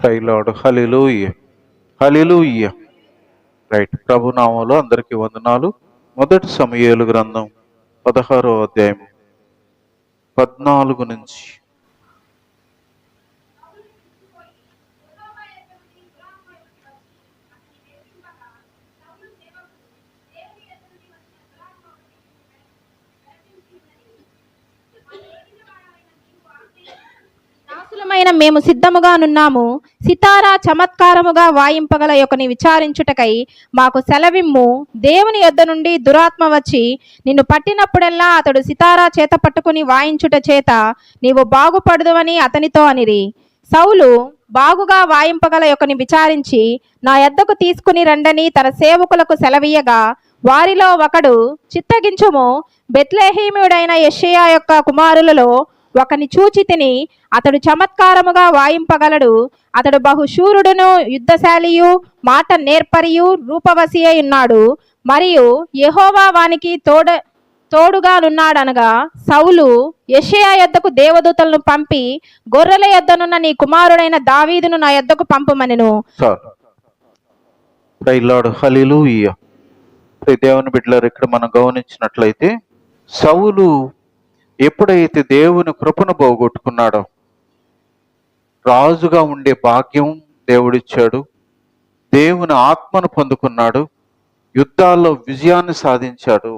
Praise Lord. Hallelujah, hallelujah. Right. ప్రభు నామంలో అందరికీ వందనాలు. మొదటి సమూయేలు గ్రంథం 16వ అధ్యాయం 14 నుంచి. దాసులమైన మేము సిద్ధముగానున్నాము. సితారా చమత్కారముగా వాయింపగల యొకని విచారించుటకై మాకు సెలవిమ్ము. దేవుని యొద్ద నుండి దురాత్మ వచ్చి నిన్ను పట్టినప్పుడెల్లా అతడు సితారా చేత పట్టుకుని వాయించుట చేత నీవు బాగుపడుదువని అతనితో అనిరి. సౌలు బాగుగా వాయింపగల యొకని విచారించి నా యొద్దకు తీసుకుని రండని తన సేవకులకు సెలవీయగా, వారిలో ఒకడు, చిత్తగించుము, బెత్లెహేమీయుడైన యెషయా యొక్క కుమారులలో ఒకని చూచి తిని, అతడు చమత్కారముగా వాయింపగలడు, అతడు బహుశూరుడును యుద్ధశాలియు మాట నేర్పరియు రూపవశి అయి ఉన్నాడు, మరియు యెహోవా వానికి తోడుగానున్నాడనగా, సౌలు యెషయా యొద్దకు దేవదూతలను పంపి, గొర్రెల యొద్దనున్న నీ కుమారుడైన దావీదును నా యొద్దకు పంపుమనెను. Praise Lord. హల్లెలూయా. దేవుని బిడ్డలారు, ఇక్కడ మనం గమనించినట్లయితే సౌలు ఎప్పుడైతే దేవుని కృపను పోగొట్టుకున్నాడో, రాజుగా ఉండే భాగ్యం దేవుడిచ్చాడు, దేవుని ఆత్మను పొందుకున్నాడు, యుద్ధాల్లో విజయాన్ని సాధించాడు.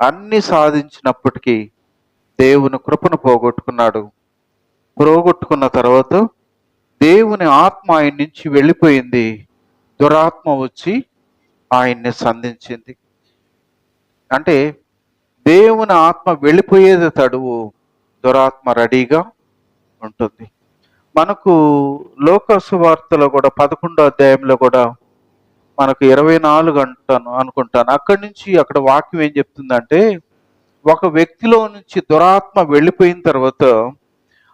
అన్ని సాధించినప్పటికీ దేవుని కృపను పోగొట్టుకున్నాడు. పోగొట్టుకున్న తర్వాత దేవుని ఆత్మ ఆయన నుంచి వెళ్ళిపోయింది. దురాత్మ వచ్చి ఆయన్ని సంధించింది. అంటే దేవుని ఆత్మ వెళ్ళిపోయేది తడువు, దురాత్మ రెడీగా ఉంటుంది. మనకు లోకాసు వార్తలో కూడా 11వ అధ్యాయంలో కూడా మనకు 24 అంటాను అనుకుంటాను, అక్కడి నుంచి అక్కడ వాక్యం ఏం చెప్తుందంటే, ఒక వ్యక్తిలో నుంచి దురాత్మ వెళ్ళిపోయిన తర్వాత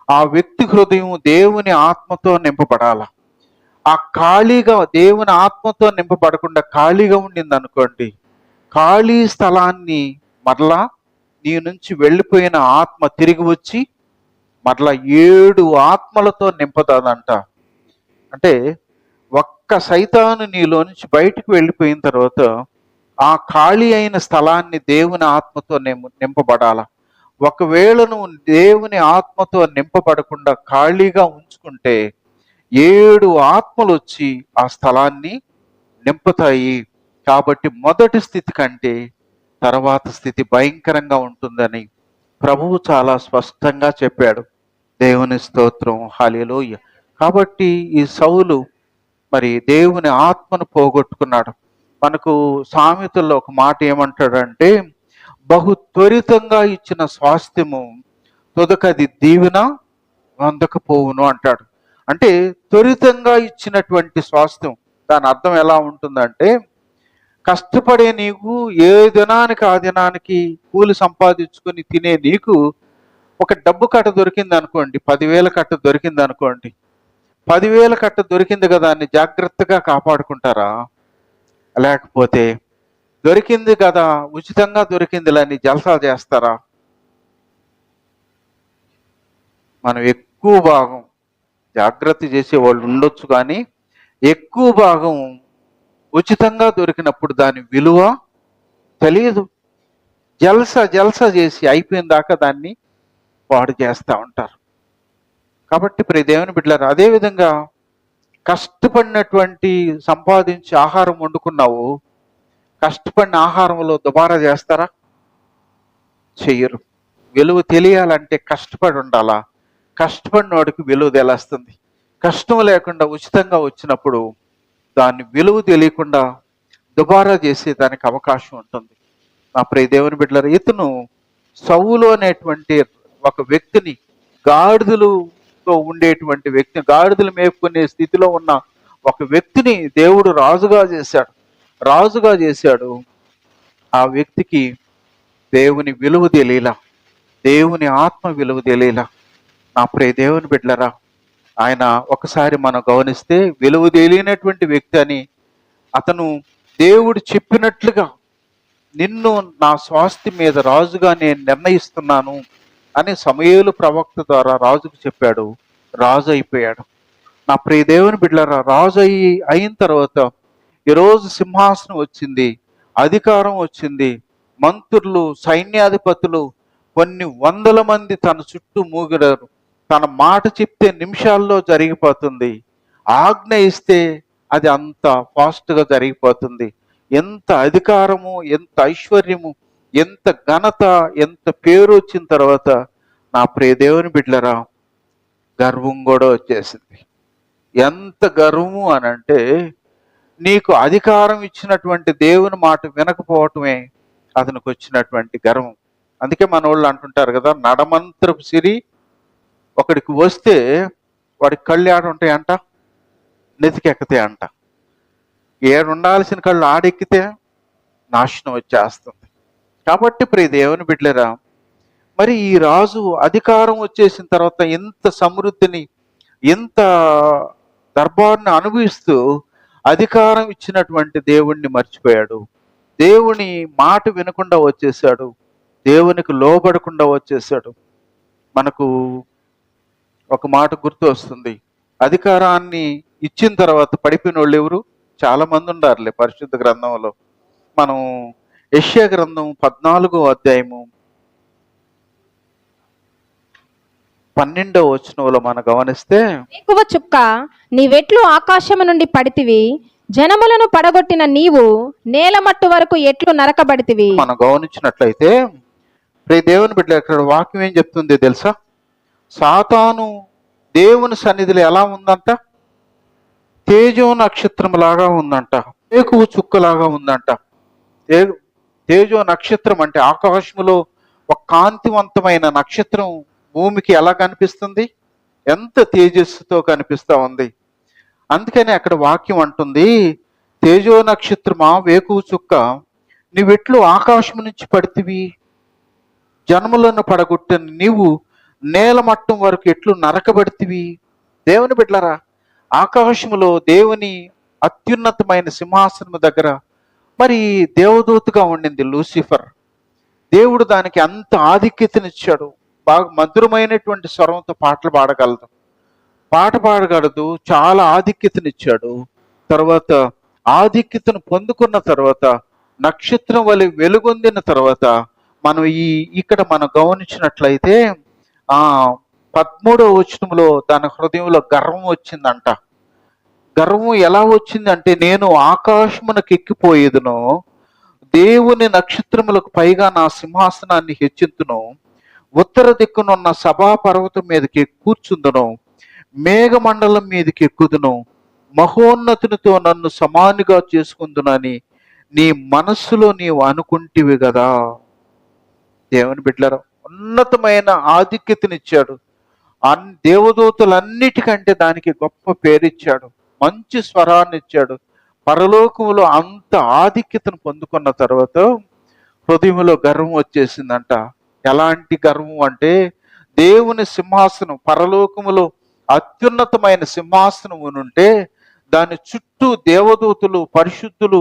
ఆ వ్యక్తి హృదయం దేవుని ఆత్మతో నింపబడాల. ఆ ఖాళీగా దేవుని ఆత్మతో నింపబడకుండా ఖాళీగా ఉండింది అనుకోండి, ఖాళీ స్థలాన్ని మరలా నీ నుంచి వెళ్ళిపోయిన ఆత్మ తిరిగి వచ్చి మరలా 7 ఆత్మలతో నింపుతుందంట. అంటే ఒక్క సైతాను నీలో నుంచి బయటకు వెళ్ళిపోయిన తర్వాత ఆ ఖాళీ అయిన స్థలాన్ని దేవుని ఆత్మతో నింపబడాల. ఒకవేళ నువ్వు దేవుని ఆత్మతో నింపబడకుండా ఖాళీగా ఉంచుకుంటే 7 ఆత్మలు వచ్చి ఆ స్థలాన్ని నింపుతాయి. కాబట్టి మొదటి స్థితి కంటే తర్వాత స్థితి భయంకరంగా ఉంటుందని ప్రభువు చాలా స్పష్టంగా చెప్పాడు. దేవుని స్తోత్రం, హల్లెలూయా. కాబట్టి ఈ సౌలు మరి దేవుని ఆత్మను పోగొట్టుకున్నాడు. మనకు సామెతల్లో ఒక మాట ఏమంటాడంటే, బహు త్వరితంగా ఇచ్చిన స్వాస్థ్యము తుదకది దీవెన వందకపోవును అంటాడు. అంటే త్వరితంగా ఇచ్చినటువంటి స్వాస్థ్యం, దాని అర్థం ఎలా ఉంటుందంటే, కష్టపడే నీకు ఏ దినానికి ఆ దినానికి కూలి సంపాదించుకొని తినే నీకు ఒక డబ్బు కట్ట దొరికింది అనుకోండి, 10,000 కట్ట దొరికింది అనుకోండి, 10,000 కట్ట దొరికింది కదా అని జాగ్రత్తగా కాపాడుకుంటారా? లేకపోతే దొరికింది కదా, ఉచితంగా దొరికిందిలని జల్సా చేస్తారా? మనం ఎక్కువ భాగం జాగ్రత్త చేసే వాళ్ళు ఉండొచ్చు, కానీ ఎక్కువ భాగం ఉచితంగా దొరికినప్పుడు దాని విలువ తెలియదు. జల్సా చేసి అయిపోయిన దాకా దాన్ని పాడు చేస్తూ ఉంటారు. కాబట్టి ప్రియ దేవుని బిడ్డలారా, అదేవిధంగా కష్టపడినటువంటి సంపాదించి ఆహారం వండుకున్నావు, కష్టపడిన ఆహారంలో దుబారా చేస్తారా? చెయ్యరు. విలువ తెలియాలంటే కష్టపడి ఉండాలా. కష్టపడిన వాడికి విలువ తెలుస్తుంది. కష్టం లేకుండా ఉచితంగా వచ్చినప్పుడు దాన్ని విలువ తెలియకుండా దుబారా చేసే దానికి అవకాశం ఉంటుంది. నా ప్రియ దేవుని బిడ్డలారా, ఇతను సౌలు అనేటువంటి ఒక వ్యక్తిని, గాడిదలతో ఉండేటువంటి వ్యక్తిని, గాడిదలు మేపుకునే స్థితిలో ఉన్న ఒక వ్యక్తిని దేవుడు రాజుగా చేశాడు. ఆ వ్యక్తికి దేవుని విలువ తెలియలా, దేవుని ఆత్మ విలువ తెలియలా. నా ప్రియ దేవుని బిడ్డలారా, ఆయన ఒకసారి మనం గమనిస్తే విలువ తెలియనటువంటి వ్యక్తి అని, అతను దేవుడు చెప్పినట్లుగా నిన్ను నా స్వాస్థ్యం మీద రాజుగా నేను నిర్ణయిస్తున్నాను అని సమూయేలు ప్రవక్త ద్వారా రాజుకు చెప్పాడు. రాజు అయిపోయాడు. నా ప్రియ దేవుని బిడ్డలారా, రాజు అయిన తర్వాత ఈరోజు సింహాసనం వచ్చింది, అధికారం వచ్చింది, మంత్రులు, సైన్యాధిపతులు కొన్ని వందల మంది తన చుట్టూ మూగిడారు. తన మాట చెప్తే నిమిషాల్లో జరిగిపోతుంది, ఆజ్ఞ ఇస్తే అది అంత ఫాస్ట్గా జరిగిపోతుంది. ఎంత అధికారము, ఎంత ఐశ్వర్యము, ఎంత ఘనత, ఎంత పేరు వచ్చిన తర్వాత నా ప్రియ దేవుని బిడ్డలారా, గర్వం కూడా వచ్చేసింది. ఎంత గర్వము అని అంటే, నీకు అధికారం ఇచ్చినటువంటి దేవుని మాట వినకపోవటమే అతనికి వచ్చినటువంటి గర్వం. అందుకే మన వాళ్ళు అంటుంటారు కదా, నడమంత్రపు సిరి ఒకడికి వస్తే వాడికి కళ్ళు ఏడుంటాయంట, నెతికెక్కతే అంట. ఏడుండాల్సిన కళ్ళు ఆడెక్కితే నాశనం వచ్చేస్తుంది. కాబట్టి ప్రియ దేవుని బిడ్డలారా, మరి ఈ రాజు అధికారం వచ్చేసిన తర్వాత ఎంత సమృద్ధిని, ఎంత దర్బార్ని అనుభవిస్తూ అధికారం ఇచ్చినటువంటి దేవుణ్ణి మర్చిపోయాడు. దేవుని మాట వినకుండా వచ్చేసాడు, దేవునికి లోబడకుండా వచ్చేసాడు. మనకు ఒక మాట గుర్తు వస్తుంది, అధికారాన్ని ఇచ్చిన తర్వాత పడిపోయిన వాళ్ళు ఎవరు? చాలా మంది ఉండారులే పరిశుద్ధ గ్రంథంలో. మనం యెషయా గ్రంథం 14వ అధ్యాయము 12వ వచనంలో మనం గమనిస్తే, ఎక్కువ చుక్క నీవెట్లు ఆకాశము నుండి పడితివి, జనములను పడగొట్టిన నీవు నేలమట్టు వరకు ఎట్లు నరకబడితివి. మనం గమనించినట్లయితే ప్రియ దేవుని బిడ్డ, ఇక్కడ వాక్యం ఏం చెప్తుంది తెలుసా? సాతాను దేవుని సన్నిధిలో ఎలా ఉందంట? తేజో నక్షత్రం లాగా ఉందంట, వేకువ చుక్కలాగా ఉందంట. తేజో నక్షత్రం అంటే ఆకాశములో ఒక కాంతివంతమైన నక్షత్రం భూమికి ఎలా కనిపిస్తుంది? ఎంత తేజస్సుతో కనిపిస్తా ఉంది. అందుకని అక్కడ వాక్యం అంటుంది, తేజో నక్షత్రమా, వేకువ చుక్క, నీవెట్లు ఆకాశం నుంచి పడితివి, జన్మలను పడగొట్టిన నీవు నేలమట్టం వరకు ఎట్లు నరకబడితివి. దేవుని బిడ్డలారా, ఆకాశములో దేవుని అత్యున్నతమైన సింహాసనం దగ్గర మరి దేవదూతగా ఉండింది లూసిఫర్. దేవుడు దానికి అంత ఆధిక్యతనిచ్చాడు. బాగా మధురమైనటువంటి స్వరంతో పాటలు పాడగలదు, పాట పాడగలదు, చాలా ఆధిక్యతనిచ్చాడు. తర్వాత ఆధిక్యతను పొందుకున్న తర్వాత, నక్షత్రం వలె వెలుగొందిన తర్వాత, మనం ఇక్కడ మనం గమనించినట్లయితే 13వ వచనంలో తన హృదయంలో గర్వం వచ్చిందంట. గర్వం ఎలా వచ్చిందంటే, నేను ఆకాశమునకు ఎక్కిపోయేదును, దేవుని నక్షత్రములకు పైగా నా సింహాసనాన్ని హెచ్చింతును, ఉత్తర దిక్కునున్న సభా పర్వతం మీదకి కూర్చుందును, మేఘమండలం మీదకి ఎక్కుదును, మహోన్నతునితో నన్ను సమానిగా చేసుకుందునని నీ మనస్సులో నీవు అనుకుంటివి కదా. దేవుని బిడ్డలారా, ఉన్నతమైన ఆధిక్యతనిచ్చాడు. దేవదూతలన్నిటికంటే దానికి గొప్ప పేరిచ్చాడు, మంచి స్వరాన్ని ఇచ్చాడు. పరలోకములో అంత ఆధిక్యతను పొందుకున్న తర్వాత హృదయంలో గర్వం వచ్చేసిందంట. ఎలాంటి గర్వం అంటే, దేవుని సింహాసనం, పరలోకములో అత్యున్నతమైన సింహాసనం ఉంటే దాని చుట్టూ దేవదూతలు, పరిశుద్ధులు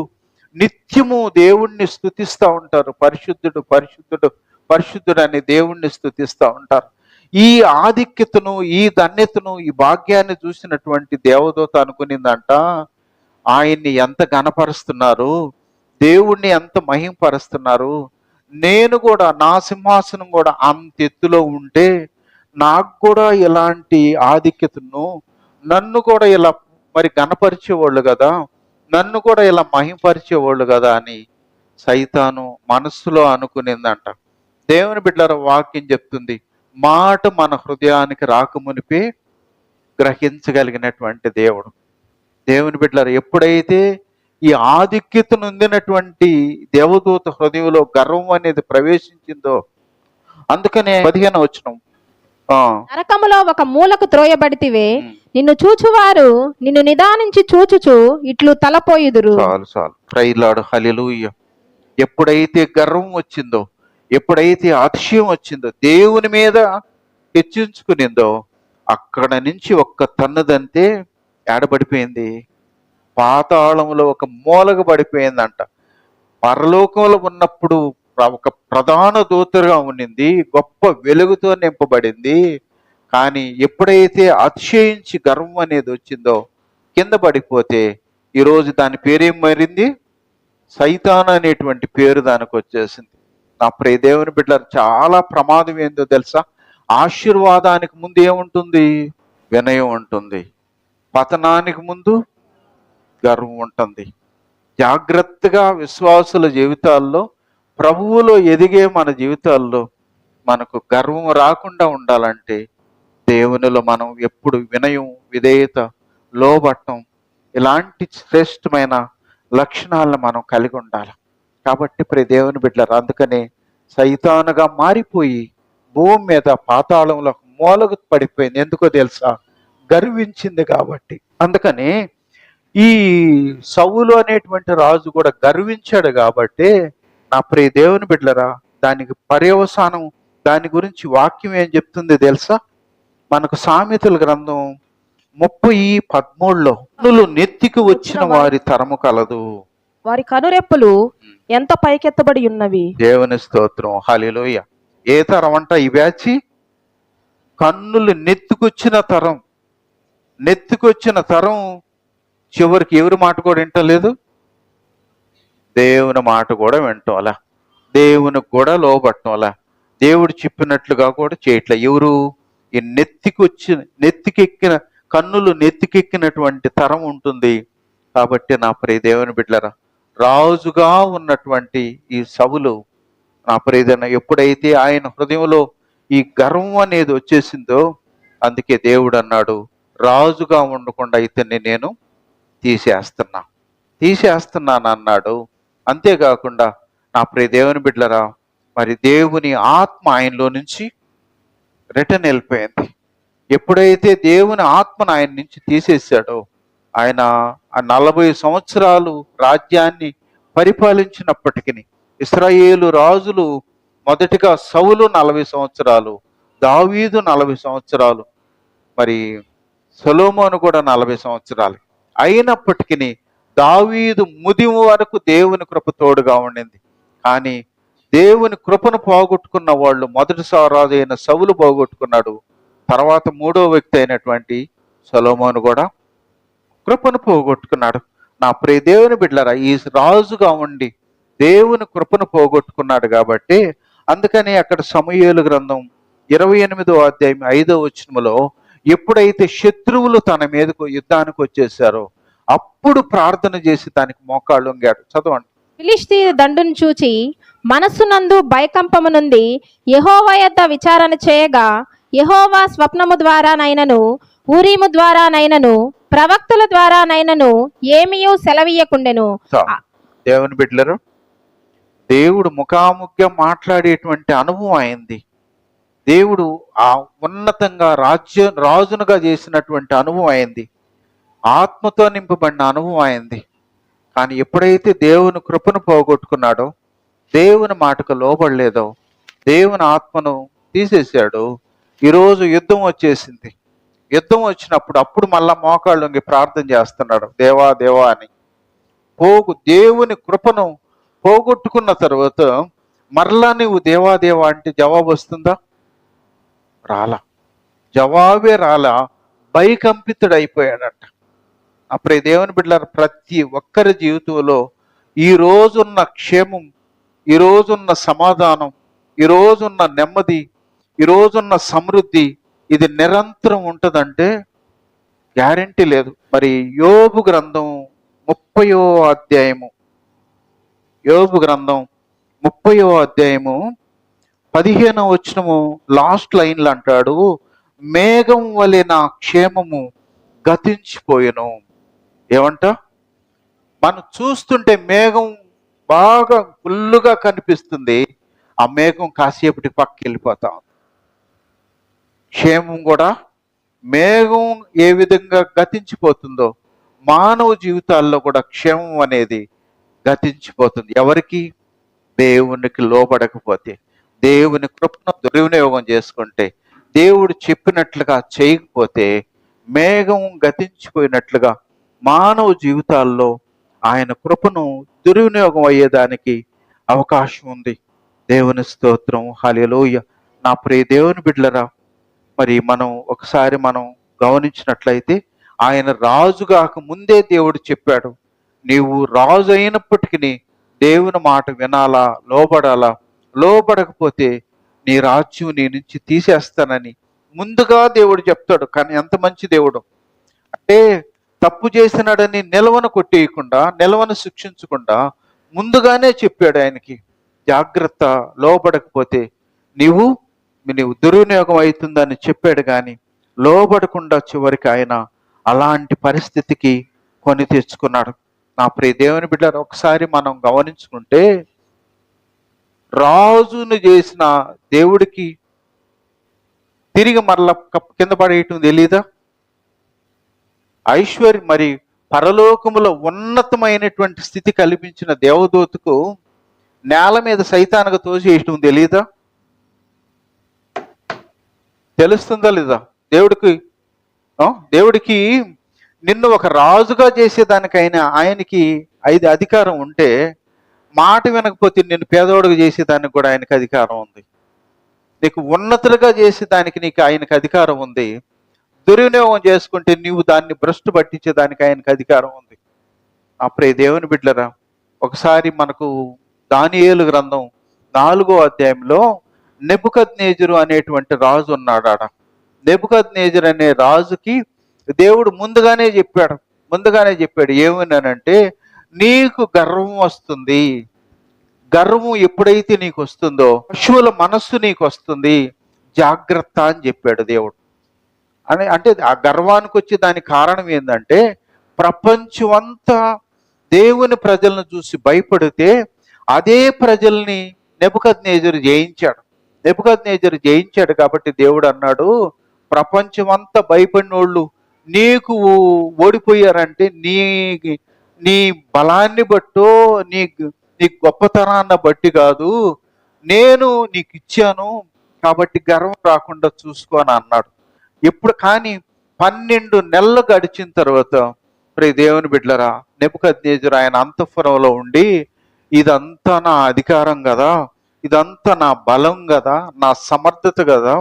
నిత్యము దేవుణ్ణి స్తుతిస్తూ ఉంటారు. పరిశుద్ధుడు, పరిశుద్ధుడు, పరిశుద్ధుడు అని దేవుణ్ణి స్తుతిస్తూ ఉంటారు. ఈ ఆధిక్యతను, ఈ ధన్యతను, ఈ భాగ్యాన్ని చూసినటువంటి దేవదూత అనుకునిందంట, ఆయన్ని ఎంత ఘనపరుస్తున్నారు, దేవుణ్ణి ఎంత మహింపరుస్తున్నారు, నేను కూడా నా సింహాసనం కూడా అంత ఎత్తులో ఉంటే నాకు కూడా ఇలాంటి ఆధిక్యతను, నన్ను కూడా ఇలా మరి ఘనపరిచేవాళ్ళు కదా, నన్ను కూడా ఇలా మహింపరిచేవాళ్ళు కదా అని సైతాను మనస్సులో అనుకునిందంట. దేవుని బిడ్డల వాక్యం చెప్తుంది, మాట మన హృదయానికి రాకమునిపే గ్రహించగలిగినటువంటి దేవుడు. దేవుని బిడ్డలారా, ఎప్పుడైతే ఈ ఆధిక్యత నొందినటువంటి దేవదూత హృదయంలో గర్వం అనేది ప్రవేశించిందో, అందుకనే 15వ వచనం, నరకములో ఒక మూలకు త్రోయబడితివే, నిన్ను చూచువారు నిన్ను నిదానించి చూచుచు ఇట్లు తలపోయుదురు. చాలు చాలు, ప్రైలాడు, హల్లెలూయా. ఎప్పుడైతే గర్వం వచ్చిందో, ఎప్పుడైతే అతిశయం వచ్చిందో, దేవుని మీద హెచ్చించుకునిందో, అక్కడ నుంచి ఒక్క తన్నదంతే ఏడబడిపోయింది, పాతాళంలో ఒక మూలగా పడిపోయిందంట. పరలోకంలో ఉన్నప్పుడు ఒక ప్రధాన దూతగా ఉండింది, గొప్ప వెలుగుతో నింపబడింది. కానీ ఎప్పుడైతే అతిశయించి గర్వం అనేది వచ్చిందో, కింద పడిపోతే ఈరోజు దాని పేరేం మారింది? సైతాను అనేటువంటి పేరు దానికి వచ్చేసింది. నా ప్రియ దేవుని బిడ్డలారా, చాలా ప్రమాదం ఏందో తెలుసా? ఆశీర్వాదానికి ముందు ఏముంటుంది? వినయం ఉంటుంది. పతనానికి ముందు గర్వం ఉంటుంది. జాగ్రత్తగా విశ్వాసుల జీవితాల్లో, ప్రభువులో ఎదిగే మన జీవితాల్లో మనకు గర్వం రాకుండా ఉండాలంటే దేవునిలో మనం ఎప్పుడు వినయం, విధేయత, లోబట్టం ఇలాంటి శ్రేష్టమైన లక్షణాలను మనం కలిగి ఉండాలి. కాబట్టి ప్రియ దేవుని బిడ్డలారా, అందుకనే సైతానుగా మారిపోయి భూమి మీద పాతాళంలో మూలకు పడిపోయింది. ఎందుకో తెలుసా? గర్వించింది కాబట్టి. అందుకని ఈ సౌలు అనేటువంటి రాజు కూడా గర్వించాడు కాబట్టి, నా ప్రియ దేవుని బిడ్డలారా, దానికి పర్యవసానం, దాని గురించి వాక్యం ఏం చెప్తుంది తెలుసా? మనకు సామెతల గ్రంథం 30:13లో కన్నులు నెత్తికి వచ్చిన వారి తరము కలదు, వారి కనురెప్పలు ఎంత పైకెత్తబడి ఉన్నవి. దేవుని స్తోత్రం, హల్లెలూయా. ఏ తరం అంట ఈ బ్యాచి? కన్నులు నెత్తికొచ్చిన తరం. నెత్తికొచ్చిన తరం చివరికి ఎవరి మాట కూడా వింటలేదు? దేవుని మాట కూడా వింటాలా, దేవునికి కూడా లోబట్టంలా, దేవుడు చెప్పినట్లుగా కూడా చేయట్లే. ఎవరు? ఈ నెత్తికెక్కిన కన్నులు నెత్తికెక్కినటువంటి తరం ఉంటుంది. కాబట్టి నా ప్రియ దేవుని బిడ్డలారా, రాజుగా ఉన్నటువంటి ఈ సౌలు, నా ప్రియదన, ఎప్పుడైతే ఆయన హృదయంలో ఈ గర్వం అనేది వచ్చేసిందో, అందుకే దేవుడు అన్నాడు, రాజుగా ఉండకుండా ఇతన్ని నేను తీసేస్తున్నాను అన్నాడు. అంతేకాకుండా నా ప్రియ దేవుని బిడ్డలారా, మరి దేవుని ఆత్మ ఆయనలో నుంచి రిటర్న్ వెళ్ళిపోయింది. ఎప్పుడైతే దేవుని ఆత్మను ఆయన నుంచి తీసేశాడో, ఆయన ఆ 40 సంవత్సరాలు రాజ్యాన్ని పరిపాలించినప్పటికీ, ఇశ్రాయేలు రాజులు మొదటిగా సౌలు 40 సంవత్సరాలు, దావీదు 40 సంవత్సరాలు, మరి సొలొమోను కూడా 40 సంవత్సరాలు. అయినప్పటికీ దావీదు ముదిము వరకు దేవుని కృప తోడుగా ఉండింది. కానీ దేవుని కృపను పోగొట్టుకున్న వాళ్ళు, మొదటిసారి రాజు అయిన సౌలు పోగొట్టుకున్నాడు. తర్వాత మూడో వ్యక్తి అయినటువంటి సొలొమోను కూడా కృపను పోగొట్టుకున్నాడు. నా ప్రియ దేవుని బిడ్డలారా, ఈ రాజుగా ఉండి దేవుని కృపను పోగొట్టుకున్నాడు కాబట్టి, అందుకని అక్కడ సమూయేలు గ్రంథం 28వ అధ్యాయం 5వ వచనములో, ఎప్పుడైతే శత్రువులు తన మీదకు యుద్ధానికి వచ్చేసారో అప్పుడు ప్రార్థన చేసి దానికి మోకాళ్ళు వంగాడు. చదవండి. ఫిలిష్తీయుల దండును చూచి మనస్సునందు భయకంపము నుండి యెహోవా యొద్ద విచారణ చేయగా, యెహోవా స్వప్నము ద్వారానైనను, ఊరీము ద్వారానైనను, ప్రవక్తల ద్వారానైనను ఏమీయూ సెలవీయకుండెను. దేవుని బిడ్డలారా, దేవుడు ముఖాముఖిగా మాట్లాడేటువంటి అనుభవం అయింది. దేవుడు ఆ ఉన్నతంగా రాజునుగా చేసినటువంటి అనుభవం అయింది. ఆత్మతో నింపబడిన అనుభవం అయింది. కానీ ఎప్పుడైతే దేవుని కృపను పోగొట్టుకున్నాడో, దేవుని మాటకు లోబడలేదో, దేవుని ఆత్మను తీసేశాడో, ఈరోజు యుద్ధం వచ్చేసింది. యుద్ధం వచ్చినప్పుడు అప్పుడు మళ్ళా మోకాళ్ళు వంగి ప్రార్థన చేస్తున్నాడు, దేవా దేవా అని. దేవుని కృపను పోగొట్టుకున్న తర్వాత మరలా నువ్వు దేవా దేవా అంటే జవాబు వస్తుందా? రాలా, జవాబే రాలా. భయకంపితుడైపోయాడంట. అప్పుడే దేవుని బిడ్డలారా, ప్రతి ఒక్కరి జీవితంలో ఈ రోజున్న క్షేమం, ఈ రోజున్న సమాధానం, ఈ రోజున్న నెమ్మది, ఈ రోజున్న సమృద్ధి ఇది నిరంతరం ఉంటుందంటే గ్యారెంటీ లేదు. మరి యోబు గ్రంథం 30వ అధ్యాయము, యోబు గ్రంథం 30వ అధ్యాయము 15వ వచనము లాస్ట్ లైన్లు అంటాడు, మేఘం వలె నా క్షేమము గతించిపోయెను. ఏమంట? మనం చూస్తుంటే మేఘం బాగా ఫుల్లుగా కనిపిస్తుంది, ఆ మేఘం కాసేపటి పక్కకి వెళ్ళిపోతా ఉంది. క్షేమం కూడా మేఘం ఏ విధంగా గతించిపోతుందో, మానవ జీవితాల్లో కూడా క్షేమం అనేది గతించిపోతుంది. ఎవరికి? దేవునికి లోబడకపోతే, దేవుని కృపను దుర్వినియోగం చేసుకుంటే, దేవుడు చెప్పినట్లుగా చేయకపోతే మేఘం గతించిపోయినట్లుగా మానవ జీవితాల్లో ఆయన కృపను దుర్వినియోగం అయ్యేదానికి అవకాశం ఉంది. దేవుని స్తోత్రం, హల్లెలూయా. నా ప్రియ దేవుని బిడ్డలారా, మరి ఒకసారి మనం గమనించినట్లయితే ఆయన రాజు కాక ముందే దేవుడు చెప్పాడు, నీవు రాజు అయినప్పటికీ దేవుని మాట వినాలా, లోబడాలా, లోబడకపోతే నీ రాజ్యం నీ నుంచి తీసేస్తానని ముందుగా దేవుడు చెప్తాడు. కానీ ఎంత మంచి దేవుడు అంటే, తప్పు చేసినాడని నిలవను కొట్టేయకుండా, నిలవను శిక్షించకుండా ముందుగానే చెప్పాడు ఆయనకి, జాగ్రత్త, లోబడకపోతే నీవు దుర్వినియోగం అవుతుందని చెప్పాడు. కానీ లోబడకుండా చివరికి ఆయన అలాంటి పరిస్థితికి కొని తెచ్చుకున్నాడు. నా ప్రియ దేవుని బిడ్డలారా, ఒకసారి మనం గమనించుకుంటే రాజును చేసిన దేవుడికి తిరిగి మరల కింద పడేయటం తెలీదా? మరి పరలోకములో ఉన్నతమైనటువంటి స్థితి కల్పించిన దేవదూతకు నేల మీద సైతానుగా తోసేయటం తెలీదా? తెలుస్తుందా లేదా? దేవుడికి నిన్ను ఒక రాజుగా చేసేదానికైనా ఆయనకి అధికారం ఉంటే, మాట వినకపోతే నిన్ను పేదోడుగా చేసేదానికి కూడా ఆయనకి అధికారం ఉంది. నీకు ఉన్నతులుగా చేసేదానికి ఆయనకు అధికారం ఉంది. దుర్వినియోగం చేసుకుంటే నీవు దాన్ని భ్రష్టు పట్టించేదానికి ఆయనకు అధికారం ఉంది. అప్పుడే దేవుని బిడ్డలరా, ఒకసారి మనకు దానియేలు గ్రంథం 4వ అధ్యాయంలో నెబుకద్నేజరు అనేటువంటి రాజు ఉన్నాడు. ఆడ నెబుకద్నేజరు అనే రాజుకి దేవుడు ముందుగానే చెప్పాడు ఏమన్నానంటే, నీకు గర్వం వస్తుంది. గర్వం ఎప్పుడైతే నీకు వస్తుందో పశువుల మనస్సు నీకు వస్తుంది, జాగ్రత్త అని చెప్పాడు దేవుడు. అంటే ఆ గర్వానికి వచ్చి దానికి కారణం ఏంటంటే, ప్రపంచమంతా దేవుని ప్రజలను చూసి భయపడితే అదే ప్రజల్ని నెబుకద్నేజరు జయించాడు. కాబట్టి దేవుడు అన్నాడు, ప్రపంచమంతా భయపడినోళ్ళు నీకు ఓడిపోయారంటే నీ బలాన్ని బట్టో నీ గొప్పతనాన్ని బట్టి కాదు, నేను నీకు ఇచ్చాను కాబట్టి గర్వం రాకుండా చూసుకో అని అన్నాడు. ఇప్పుడు కానీ 12 నెలలు గడిచిన తర్వాత దేవుని బిడ్డలరా, నెబుకద్నేజరు ఆయన అంతఃపురంలో ఉండి, ఇదంతా నా అధికారం కదా, ఇదంతా నా బలం కదా, నా సమర్థత కదా,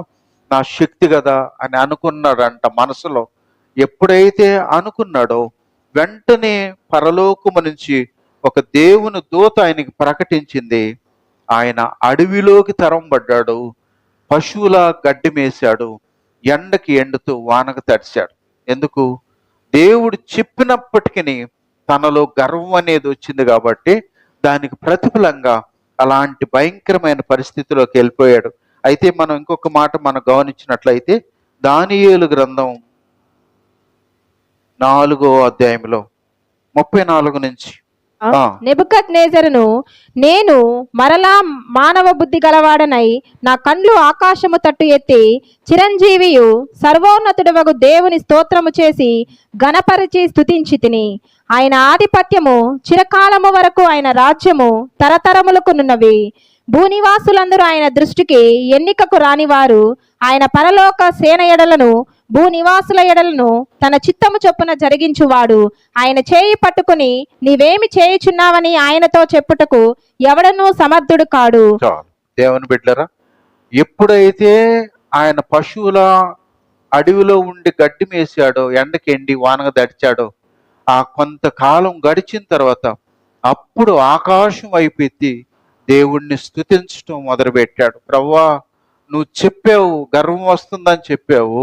నా శక్తి కదా అని అనుకున్నాడంట మనసులో. ఎప్పుడైతే అనుకున్నాడో వెంటనే పరలోకము నుంచి ఒక దేవుని దూత ఆయనకి ప్రకటించింది. ఆయన అడవిలోకి తరంబడ్డాడు, పశువుల గడ్డి మేశాడు, ఎండకి ఎండుతూ వానకు తడిశాడు. ఎందుకు? దేవుడు చెప్పినప్పటికీ తనలో గర్వం అనేది వచ్చింది కాబట్టి దానికి ప్రతిఫలంగా అలాంటి భయంకరమైన పరిస్థితిలోకి వెళ్ళిపోయాడు. అయితే మనం ఇంకొక మాట గమనించినట్లయితే దానియేలు గ్రంథం 4వ అధ్యాయంలో 34 నుంచి నెబుకద్నేజరును, నేను మరలా మానవ బుద్ధి గలవాడనై నా కండ్లు ఆకాశము తట్టు ఎత్తి చిరంజీవియు సర్వోన్నతుడవగు దేవుని స్తోత్రము చేసి ఘనపరిచి స్తుతించి తిని, ఆయన ఆధిపత్యము చిరకాలము వరకు, ఆయన రాజ్యము తరతరములకు నున్నవి. భూనివాసులందరూ ఆయన దృష్టికి ఎన్నికకు రానివారు. ఆయన పరలోక సేన ఎడలను భూనివాసుల ఎడలను తన చిత్తము చొప్పున జరిగించువాడు. ఆయన చేయి పట్టుకుని నీవేమి చేయుచున్నావని ఆయనతో చెప్పుటకు ఎవడనూ సమర్థుడు కాడు. దేవుని బిడ్డలారా, ఎప్పుడైతే ఆయన పశువుల అడవిలో ఉండి గడ్డి మేసాడో, ఎండకి ఎండి వానగా దడిచాడో, ఆ కొంతకాలం గడిచిన తర్వాత అప్పుడు ఆకాశం వైపు ఎత్తి దేవుణ్ణి స్తుతించడం మొదలుపెట్టాడు. ప్రభువా, నువ్వు చెప్పావు గర్వం వస్తుందని చెప్పావు,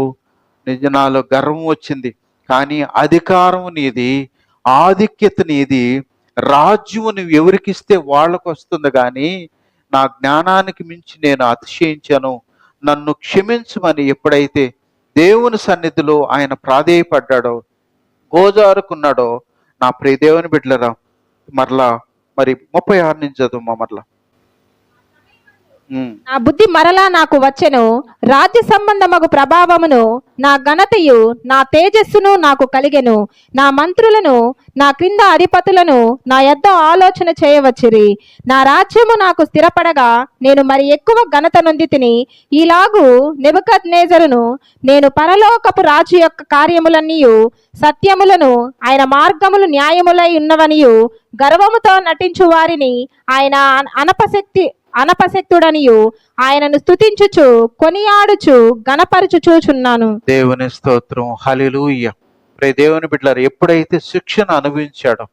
నిజ నాలో గర్వం వచ్చింది, కానీ అధికారం నీది, ఆధిక్యత నీది, రాజ్యం నువ్వు ఎవరికిస్తే వాళ్ళకు వస్తుంది, కానీ నా జ్ఞానానికి మించి నేను అతిశయించాను, నన్ను క్షమించమని ఎప్పుడైతే దేవుని సన్నిధిలో ఆయన ప్రాధేయపడ్డాడో, గోజారుకున్నాడో, నా ప్రియ దేవుని బిడ్డలరా, మరి 36 నుంచి చదువు మరలా. నా బుద్ధి మరలా నాకు వచ్చెను, రాజ్య సంబంధమగు ప్రభావమును, నా ఘనతయు, నా తేజస్సును నాకు కలిగెను. నా మంత్రులను, నా క్రింద అధిపతులను నా యొద్ద ఆలోచన చేయవచ్చిరి. నా రాజ్యము నాకు స్థిరపడగా నేను మరి ఎక్కువ ఘనత నొంది తిని, ఈలాగు నెబుకద్నేజరును, నేను పరలోకపు రాజు యొక్క కార్యములన్నీయు సత్యములను, ఆయన మార్గములు న్యాయములై ఉన్నవనియు గర్వముతో నటించు వారిని ఆయన అనపశక్తుడనియు ఆయనను స్తుతించుచు కొనియాడుచు గణపరచుచూచున్నాను. దేవుని స్తోత్రం, హల్లెలూయా. ప్రియ దేవుని బిడ్డలారా, ఎప్పుడైతే శిక్షణ అనుభవించాడో,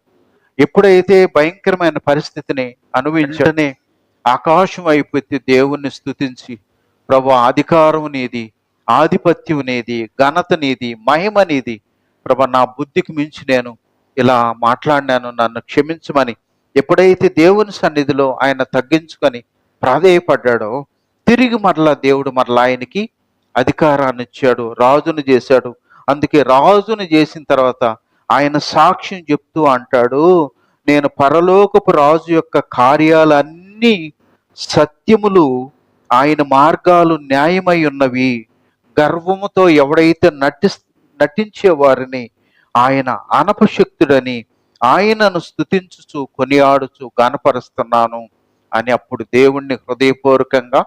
ఎప్పుడైతే భయంకరమైన పరిస్థితిని అనుభవించడనే ఆకాశం వైపెత్తి దేవుణ్ణి స్తుతించి, ప్రభు అధికారం నీది, ఆధిపత్యం నీది, ఘనత నీది, మహిమ నీది, ప్రభు నా బుద్ధికి మించి నేను ఇలా మాట్లాడినాను, నన్ను క్షమించమని ఎప్పుడైతే దేవుని సన్నిధిలో ఆయన తగ్గించుకొని ప్రాధేయపడ్డాడో, తిరిగి మరలా దేవుడు మరలా ఆయనకి అధికారాన్ని ఇచ్చాడు, రాజును చేశాడు. అందుకే రాజును చేసిన తర్వాత ఆయన సాక్ష్యం చెప్తూ అంటాడు, నేను పరలోకపు రాజు యొక్క కార్యాలన్నీ సత్యములు, ఆయన మార్గాలు న్యాయమై ఉన్నవి. గర్వముతో ఎవడైతే నటించే వారిని ఆయన అనపశక్తుడని ఆయనను స్తుతించుచు కొనియాడుచు గనపరుస్తున్నాను అని అప్పుడు దేవుణ్ణి హృదయపూర్వకంగా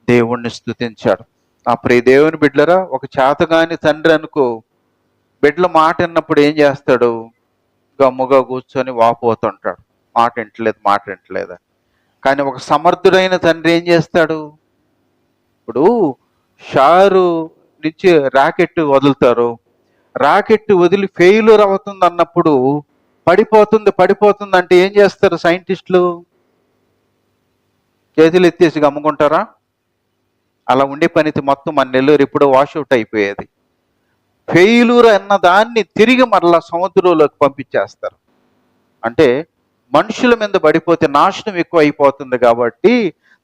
దేవుణ్ణి స్తుతించాడు. ఆ ప్రియ దేవుని బిడ్డలరా, ఒక చేతగాని తండ్రి అనుకో, బిడ్డల మాట విన్నప్పుడు ఏం చేస్తాడు? గమ్ముగా కూర్చొని వాపోతుంటాడు, మాట వింటలేదు. కానీ ఒక సమర్థుడైన తండ్రి ఏం చేస్తాడు? ఇప్పుడు షారు నుంచి రాకెట్ వదులుతారు, రాకెట్ వదిలి ఫెయిల్యూర్ అవుతుంది అన్నప్పుడు పడిపోతుంది అంటే ఏం చేస్తారు సైంటిస్టులు? చేతులు ఎత్తేసి గమ్ముకుంటారా? అలా ఉండే పనితి మొత్తం మన నెల్లూరు ఇప్పుడు వాషౌట్ అయిపోయేది. ఫెయిల్యూర్ అన్న దాన్ని తిరిగి మరలా సముద్రంలోకి పంపించేస్తారు. అంటే మనుషుల మీద పడిపోతే నాశనం ఎక్కువ అయిపోతుంది కాబట్టి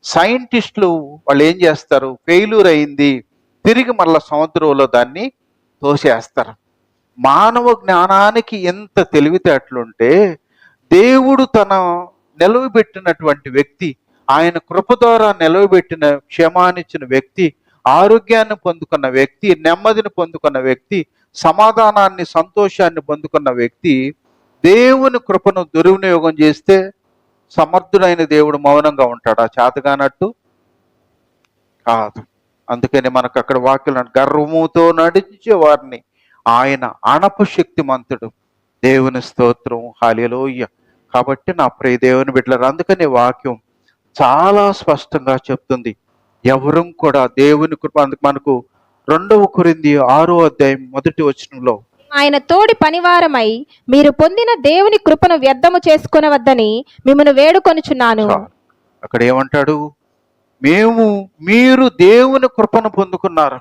సైంటిస్టులు వాళ్ళు ఏం చేస్తారు? ఫెయిల్యూర్ అయింది, తిరిగి మరలా సముద్రంలో దాన్ని తోసేస్తారు. మానవ జ్ఞానానికి ఎంత తెలివితేటలుంటే, దేవుడు తన నిలవబెట్టినటువంటి వ్యక్తి, ఆయన కృప ద్వారా నిలవబెట్టిన క్షేమాన్నిచ్చిన వ్యక్తి, ఆరోగ్యాన్ని పొందుకున్న వ్యక్తి, నెమ్మదిని పొందుకున్న వ్యక్తి, సమాధానాన్ని సంతోషాన్ని పొందుకున్న వ్యక్తి దేవుని కృపను దుర్వినియోగం చేస్తే సమర్థుడైన దేవుడు మౌనంగా ఉంటాడా? చేతగానట్టు కాదు. అందుకని మనకు అక్కడ వాక్యం, గర్వముతో నడిచే వారిని ఆయన అనపశక్తిమంతుడు. దేవుని స్తోత్రం, హల్లెలూయా. కాబట్టి నా ప్రియ దేవుని బిడ్డలారా, అందుకని వాక్యం చాలా స్పష్టంగా చెప్తుంది, ఎవరు కూడా దేవుని కృప. అందుకు మనకు 2 కొరింథీ 6వ అధ్యాయం 1వ వచనంలో, ఆయన తోడి పనివారమై మీరు పొందిన దేవుని కృపను వ్యర్థము చేసుకొనవద్దని మిమ్మల్ని వేడుకొనుచున్నాను. అక్కడ ఏమంటాడు? మీరు దేవుని కృపను పొందుకున్నారు.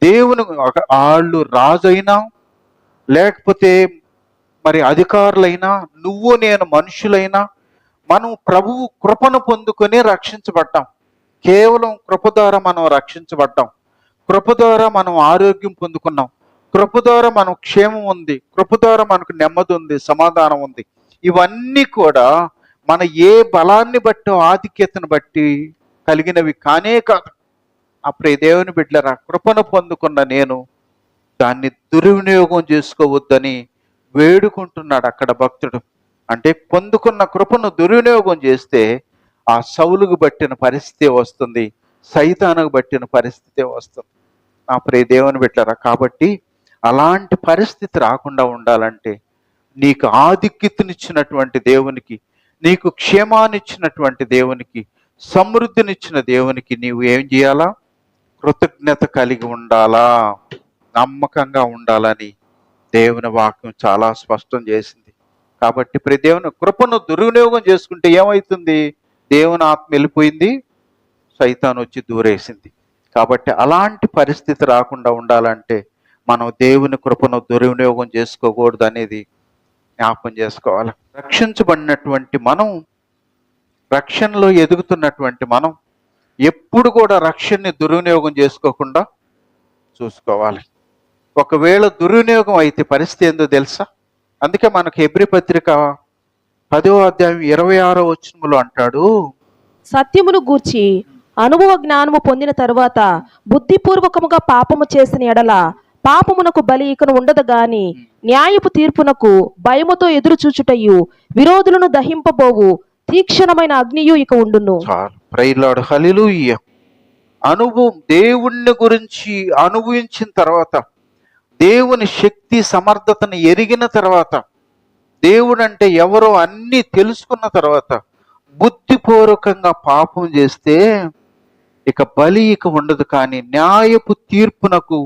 దేవుని, వాళ్ళు రాజైనా లేకపోతే మరి అధికారులైనా, నువ్వు నేను మనుషులైనా, మనం ప్రభువు కృపను పొందుకొని రక్షించబడ్డాం. కేవలం కృప ద్వారా మనం రక్షించబడ్డాం. కృప ద్వారా మనం ఆరోగ్యం పొందుకున్నాం. కృప ద్వారా మనకు క్షేమం ఉంది. కృప ద్వారా మనకు నెమ్మది ఉంది, సమాధానం ఉంది. ఇవన్నీ కూడా మన ఏ బలాన్ని బట్టి, ఆధిక్యతను బట్టి కలిగినవి కానే కాదు. అప్పుడు దేవుని బిడ్డలారా, కృపను పొందుకున్న నేను దాన్ని దుర్వినియోగం చేసుకోవద్దని వేడుకుంటున్నాడు అక్కడ భక్తుడు. అంటే పొందుకున్న కృపను దుర్వినియోగం చేస్తే ఆ సౌలుకు బట్టిన పరిస్థితి వస్తుంది, సైతానుకు బట్టిన పరిస్థితి వస్తుంది. ఆ ప్రియ దేవుని బిడ్డలారా, కాబట్టి అలాంటి పరిస్థితి రాకుండా ఉండాలంటే నీకు ఆధిక్యతనిచ్చినటువంటి దేవునికి, నీకు క్షేమాన్నిచ్చినటువంటి దేవునికి, సమృద్ధినిచ్చిన దేవునికి నీవు ఏం చేయాలా? కృతజ్ఞత కలిగి ఉండాలా, నమ్మకంగా ఉండాలని దేవుని వాక్యం చాలా స్పష్టం చేసింది. కాబట్టి ప్రతి దేవుని కృపను దుర్వినియోగం చేసుకుంటే ఏమవుతుంది? దేవుని ఆత్మ వెళ్ళిపోయింది, సైతాను వచ్చి దూరేసింది. కాబట్టి అలాంటి పరిస్థితి రాకుండా ఉండాలంటే మనం దేవుని కృపను దుర్వినియోగం చేసుకోకూడదు అనేది జ్ఞాపకం చేసుకోవాలి. రక్షించబడినటువంటి మనం, రక్షణలో ఎదుగుతున్నటువంటి మనం ఎప్పుడు కూడా రక్షణని దుర్వినియోగం చేసుకోకుండా చూసుకోవాలి. ఒకవేళ దుర్వినియోగం అయితే పరిస్థితి ఏందో తెలుసా? అందుకే మనకు హెబ్రీ పత్రిక 10వ అధ్యాయం 26వ వచనంలో అంటాడు, సత్యమును గూర్చి అనుభవ జ్ఞానము పొందిన తరువాత బుద్ధిపూర్వకముగా పాపము చేసిన ఎడల పాపమునకు బలి ఇకను ఉండదు గాని న్యాయపు తీర్పునకు భయముతో ఎదురు చూచుటయు విరోధులను దహింపబోవు తీక్షణమైన అగ్నియు ఇక ఉండును. చాలు, ప్రైలాడు, హల్లెలూయా. అనుభవం, దేవుణ్ణి గురించి అనుభవించిన తర్వాత, దేవుని శక్తి సమర్థతను ఎరిగిన తర్వాత, దేవుడు అంటే ఎవరో అన్నీ తెలుసుకున్న తర్వాత బుద్ధిపూర్వకంగా పాపం చేస్తే ఇక బలి ఇక ఉండదు, కానీ న్యాయపు తీర్పునకు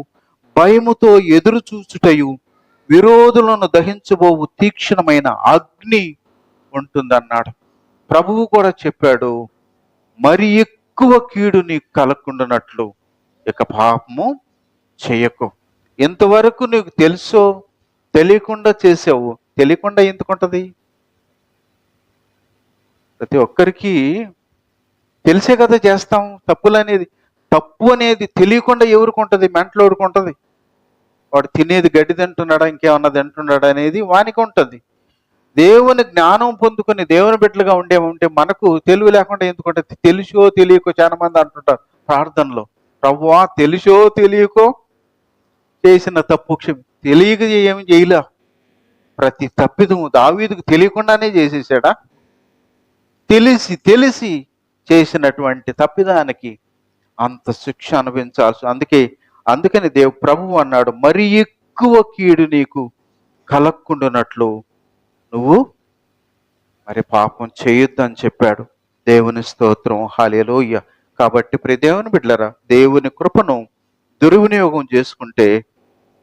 భయముతో ఎదురు చూచుటయు విరోధులను దహించబోవు తీక్షణమైన అగ్ని ఉంటుందన్నాడు. ప్రభువు కూడా చెప్పాడు, మరి ఎక్కువ కీడు నీకు కలగకుండానట్లు ఇక పాపము చేయకు. ఇంతవరకు నీకు తెలుసో తెలియకుండా చేసావు, తెలియకుండా ఎందుకుంటది? ప్రతి ఒక్కరికి తెలిసే కదా చేస్తాం. తప్పు అనేది తెలియకుండా ఎవరికి ఉంటుంది? మెంటలోడికి ఉంటుంది. వాడు తినేది గడ్డి తింటున్నాడా ఇంకేమన్నా తింటున్నాడా అనేది వానికి ఉంటుంది. దేవుని జ్ఞానం పొందుకొని దేవుని బిడ్డలుగా ఉంటే మనకు తెలివి లేకుండా ఎందుకుంటుంది? తెలుసో తెలియకో చాలా మంది అంటుంటారు ప్రార్థనలో, ప్రభువా తెలుసో తెలియకో చేసిన తప్పు తెలియక ఏమి చేయలే. ప్రతి తప్పిదము దావీదుకు తెలియకుండానే చేసేసాడా? తెలిసి చేసినటువంటి తప్పిదానికి అంత శిక్ష అనుభవించాల్సి. అందుకని ప్రభువు అన్నాడు, మరి ఎక్కువ కీడు నీకు కలక్కుండునట్లు నువ్వు మరి పాపం చేయొద్దని చెప్పాడు. దేవుని స్తోత్రం, హల్లెలూయా. కాబట్టి ప్రియ దేవుని బిడ్డలారా, దేవుని కృపను దుర్వినియోగం చేసుకుంటే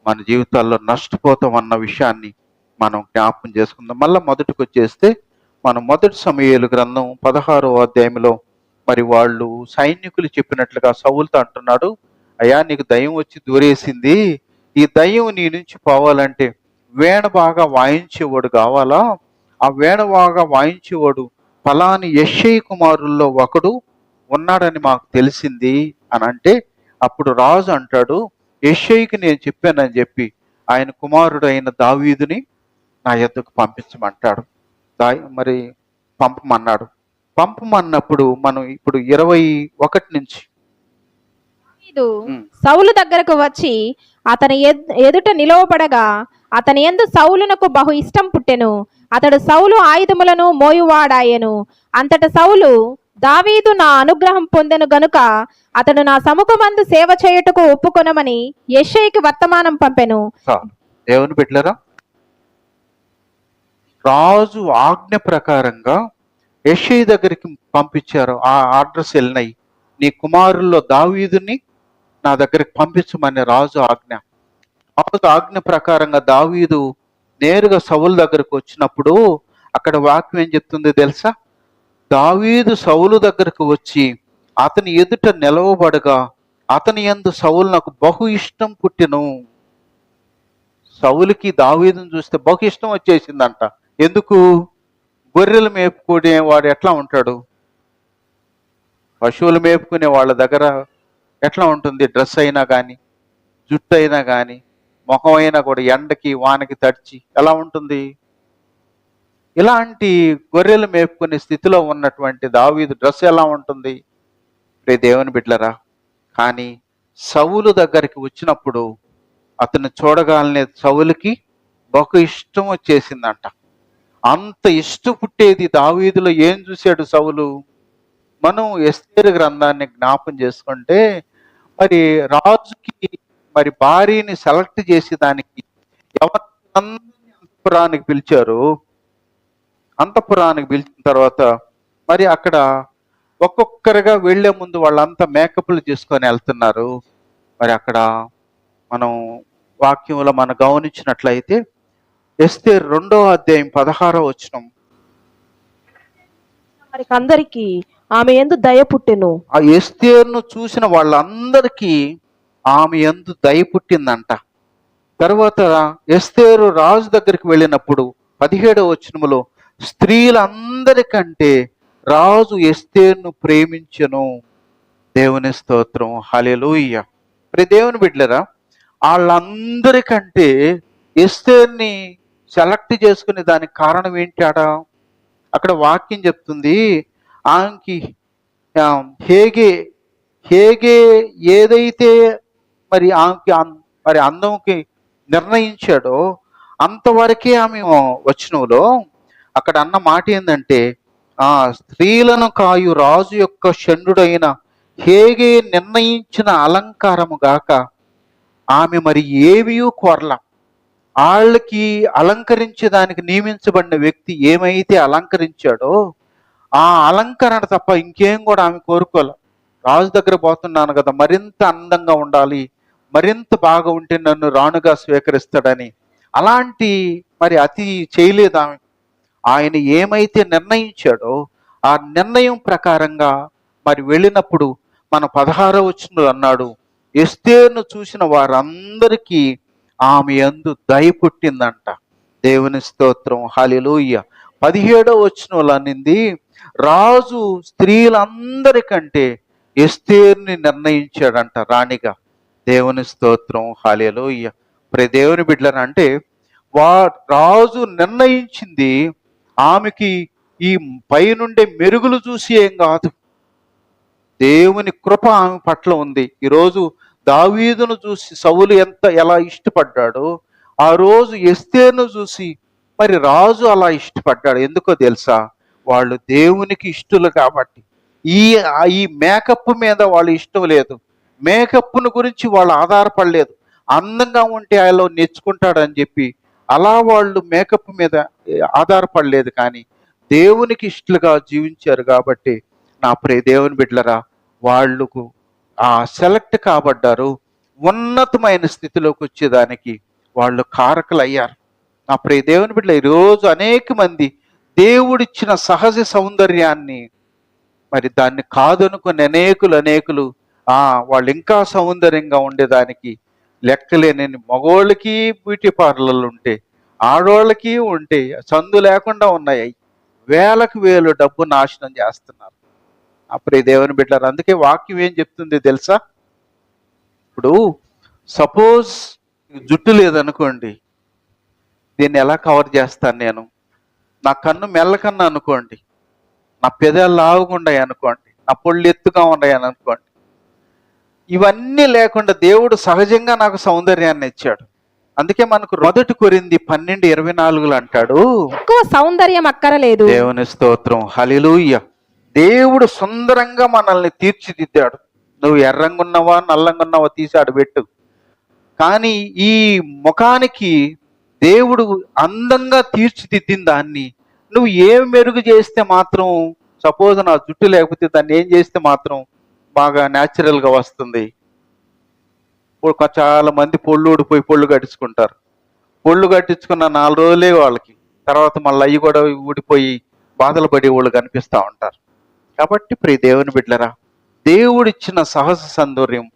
మన జీవితాల్లో నష్టపోతాం అన్న విషయాన్ని మనం జ్ఞాపకం చేసుకుందాం. మళ్ళీ మొదటికి వచ్చేస్తే మనం మొదటి సమూయేలు గ్రంథం 16వ అధ్యాయంలో మరి వాళ్ళు సైనికులు చెప్పినట్లుగా సౌలుతో అంటున్నాడు, అయ్యా నీకు దయ్యం వచ్చి దూరేసింది, ఈ దయ్యం నీ నుంచి పోవాలంటే వీణ బాగా వాయించేవాడు కావాలా? ఆ వీణ బాగా వాయించేవాడు ఫలాని యెష్షయి కుమారుల్లో ఒకడు ఉన్నాడని మాకు తెలిసింది అని అంటే, అప్పుడు రాజు అంటాడు, యెష్షయికి నేను చెప్పానని చెప్పి ఆయన కుమారుడు అయిన దావీదుని నా యొద్దకు పంపించమంటాడు. మరి పంపమన్నప్పుడు మనం ఇప్పుడు 21 నుంచి దావీదు సౌలు దగ్గరకు వచ్చి అతని ఎదుట నిలవబడగా అతని యందు సౌలునకు బహు ఇష్టం పుట్టెను. అతడు సౌలు ఆయుధములను మోయువాడాయెను. అంతట సౌలు, దావీదు నా అనుగ్రహం పొందెను గనుక అతడు నా సముఖమందు సేవ చేయుటకు ఒప్పుకొనమని యెష్షయికి వర్తమానం పంపెను. దేవుని బిడ్డలారా, రాజు ఆజ్ఞ ప్రకారంగా యెష్షయి దగ్గరికి పంపించారు. ఆ అడ్రస్ వెళ్ళినాయి, నీ కుమారుల్లో దావీదుని నా దగ్గరికి పంపించమని రాజు ఆజ్ఞ. రాజు ఆజ్ఞ ప్రకారంగా దావీదు నేరుగా సౌలు దగ్గరకు వచ్చినప్పుడు అక్కడ వాక్యం ఏం చెప్తుంది తెలుసా? దావీదు సౌలు దగ్గరకు వచ్చి అతని ఎదుట నిలవబడగా అతని యందు సౌలు నాకు బహు ఇష్టం పుట్టెను. సౌలుకి దావీదును చూస్తే బహు ఇష్టం వచ్చేసిందంట. ఎందుకు? గొర్రెలు మేపుకునే వాడు ఎట్లా ఉంటాడు? పశువులు మేపుకునే వాళ్ళ దగ్గర ఎట్లా ఉంటుంది? డ్రెస్ అయినా కానీ, జుట్టు అయినా కానీ, ముఖం అయినా కూడా ఎండకి వానకి తడిచి ఎలా ఉంటుంది? ఇలాంటి గొర్రెలు మేపుకునే స్థితిలో ఉన్నటువంటి దావీదు డ్రెస్ ఎలా ఉంటుంది? రే దేవుని బిడ్డలరా, కానీ సౌలు దగ్గరికి వచ్చినప్పుడు అతను చూడగానే సౌలుకి బహు ఇష్టం వచ్చేసిందంట. అంత ఇష్టం పుట్టేది దావీదులో ఏం చూశాడు సౌలు? మనం ఎస్తేరు గ్రంథాన్ని జ్ఞాపం చేసుకుంటే మరి రాజుకి మరి భార్యని సెలెక్ట్ చేసి దానికి అంతఃపురానికి పిలిచారు. అంతఃపురానికి పిలిచిన తర్వాత మరి అక్కడ ఒక్కొక్కరుగా వెళ్లే ముందు వాళ్ళంతా మేకప్లు చేసుకొని వెళ్తున్నారు. మరి అక్కడ మనం వాక్యంలో మనం గమనించినట్లయితే ఎస్తేరు 2వ అధ్యాయం 16వ వచనం, మరి అందరికి ఆమె యందు దయ పుట్టెను. ఆ ఎస్తేరును చూసిన వాళ్ళందరికీ ఆమె యందు దయ పుట్టిందంట. తర్వాత ఎస్తేరు రాజు దగ్గరికి వెళ్ళినప్పుడు 17వ వచనములో స్త్రీలందరికంటే రాజు ఎస్తేరును ప్రేమించెను. దేవుని స్తోత్రం, హల్లెలూయా. మరి దేవుని బిడ్డలారా, వాళ్ళందరికంటే ఎస్తేరుని సెలెక్ట్ చేసుకునే దానికి కారణం ఏంటాడా? అక్కడ వాక్యం చెప్తుంది, ఆమెకి హేగే ఏదైతే మరి ఆమెకి మరి అందంకి నిర్ణయించాడో అంతవరకే ఆమె వచనంలో అక్కడ అన్న మాట ఏంటంటే, ఆ స్త్రీలను కాయు రాజు యొక్క షండుడైన హేగే నిర్ణయించిన అలంకారము గాక ఆమె మరి ఏవియూ కోరల. వాళ్ళకి అలంకరించేదానికి నియమించబడిన వ్యక్తి ఏమైతే అలంకరించాడో ఆ అలంకరణ తప్ప ఇంకేం కూడా ఆమె కోరుకోలే. రాజు దగ్గర పోతున్నాను కదా, మరింత అందంగా ఉండాలి, మరింత బాగా ఉంటే నన్ను రాణుగా స్వీకరిస్తాడని అలాంటి మరి అతి చేయలేదు ఆమె. ఆయన ఏమైతే నిర్ణయించాడో ఆ నిర్ణయం ప్రకారంగా మరి వెళ్ళినప్పుడు మన 16వ వచనంలో అన్నాడు, ఎస్తేరును చూసిన వారందరికీ ఆమె యందు దయ పుట్టిందంట. దేవుని స్తోత్రం, హల్లెలూయా. 17వ వచనంలో అనింది, రాజు స్త్రీలందరికంటే ఎస్తేరుని నిర్ణయించాడంట రాణిగా. దేవుని స్తోత్రం, హల్లెలూయా. దేవుని బిడ్డలను అంటే రాజు నిర్ణయించింది ఆమెకి ఈ పైనుండే మెరుగులు చూసి ఏం కాదు, దేవుని కృప ఆమె పట్ల ఉంది. ఈరోజు దావీదును చూసి సౌలు ఎలా ఇష్టపడ్డాడో ఆ రోజు ఎస్తేరును చూసి మరి రాజు అలా ఇష్టపడ్డాడు. ఎందుకో తెలుసా? వాళ్ళు దేవునికి ఇష్టలు కాబట్టి. ఈ మేకప్ మీద వాళ్ళు ఇష్టం లేదు, మేకప్ను గురించి వాళ్ళు ఆధారపడలేదు. అందంగా ఉంటే ఆయనలో నెచ్చుకుంటాడని చెప్పి అలా వాళ్ళు మేకప్ మీద ఆధారపడలేదు, కానీ దేవునికి ఇష్టలుగా జీవించారు కాబట్టి నా ప్రియ దేవుని బిడ్డలరా, వాళ్ళకు సెలెక్ట్ కాబడ్డారు. ఉన్నతమైన స్థితిలోకి వచ్చేదానికి వాళ్ళు కారకులయ్యారు. నా ప్రియ దేవుని బిడ్డలు, ఈరోజు అనేక మంది దేవుడిచ్చిన సహజ సౌందర్యాన్ని మరి దాన్ని కాదనుకుని అనేకులు వాళ్ళు ఇంకా సౌందర్యంగా ఉండేదానికి లెక్కలేని మగోళ్ళకి బ్యూటీ పార్లర్లు ఉంటే, ఆడోళ్ళకి ఉంటే సందు లేకుండా ఉన్నాయి. వేలకు వేలు డబ్బు నాశనం చేస్తున్నారు. అప్పుడు దేవుని బిడ్డలారా, అందుకే వాక్యం ఏం చెప్తుంది తెలుసా? ఇప్పుడు సపోజ్ జుట్టు లేదనుకోండి, దీన్ని ఎలా కవర్ చేస్తాను నేను? నా కన్ను మెల్లకన్నా అనుకోండి, నా పెదాలు లావుగుండాయి అనుకోండి, నా పొళ్ళు ఎత్తుగా ఉన్నాయి అనుకోండి, ఇవన్నీ లేకుండా దేవుడు సహజంగా నాకు సౌందర్యాన్ని ఇచ్చాడు. అందుకే మనకు 1 కొరింథీ 12:24 అంటాడు, ఎక్కువ సౌందర్యం అక్కరలేదు. దేవుని స్తోత్రం, హల్లెలూయా. దేవుడు సుందరంగా మనల్ని తీర్చిదిద్దాడు. నువ్వు ఎర్రంగా ఉన్నావా నల్లంగా ఉన్నావా తీసి ఆడబెట్టు, కానీ ఈ ముఖానికి దేవుడు అందంగా తీర్చిదిద్దిన దాన్ని నువ్వు ఏం మెరుగు చేస్తే మాత్రం, సపోజ్ నా జుట్టు లేకపోతే దాన్ని ఏం చేస్తే మాత్రం బాగా న్యాచురల్గా వస్తుంది? చాలా మంది పొళ్ళు ఊడిపోయి పొళ్ళు కట్టించుకుంటారు. పొళ్ళు కట్టించుకున్న 4 రోజులే వాళ్ళకి, తర్వాత మళ్ళీ అవి కూడా ఊడిపోయి బాధలు పడే వాళ్ళు కనిపిస్తూ ఉంటారు. కాబట్టి ప్రియ దేవుని బిడ్డలరా, దేవుడిచ్చిన సహజ సౌందర్యం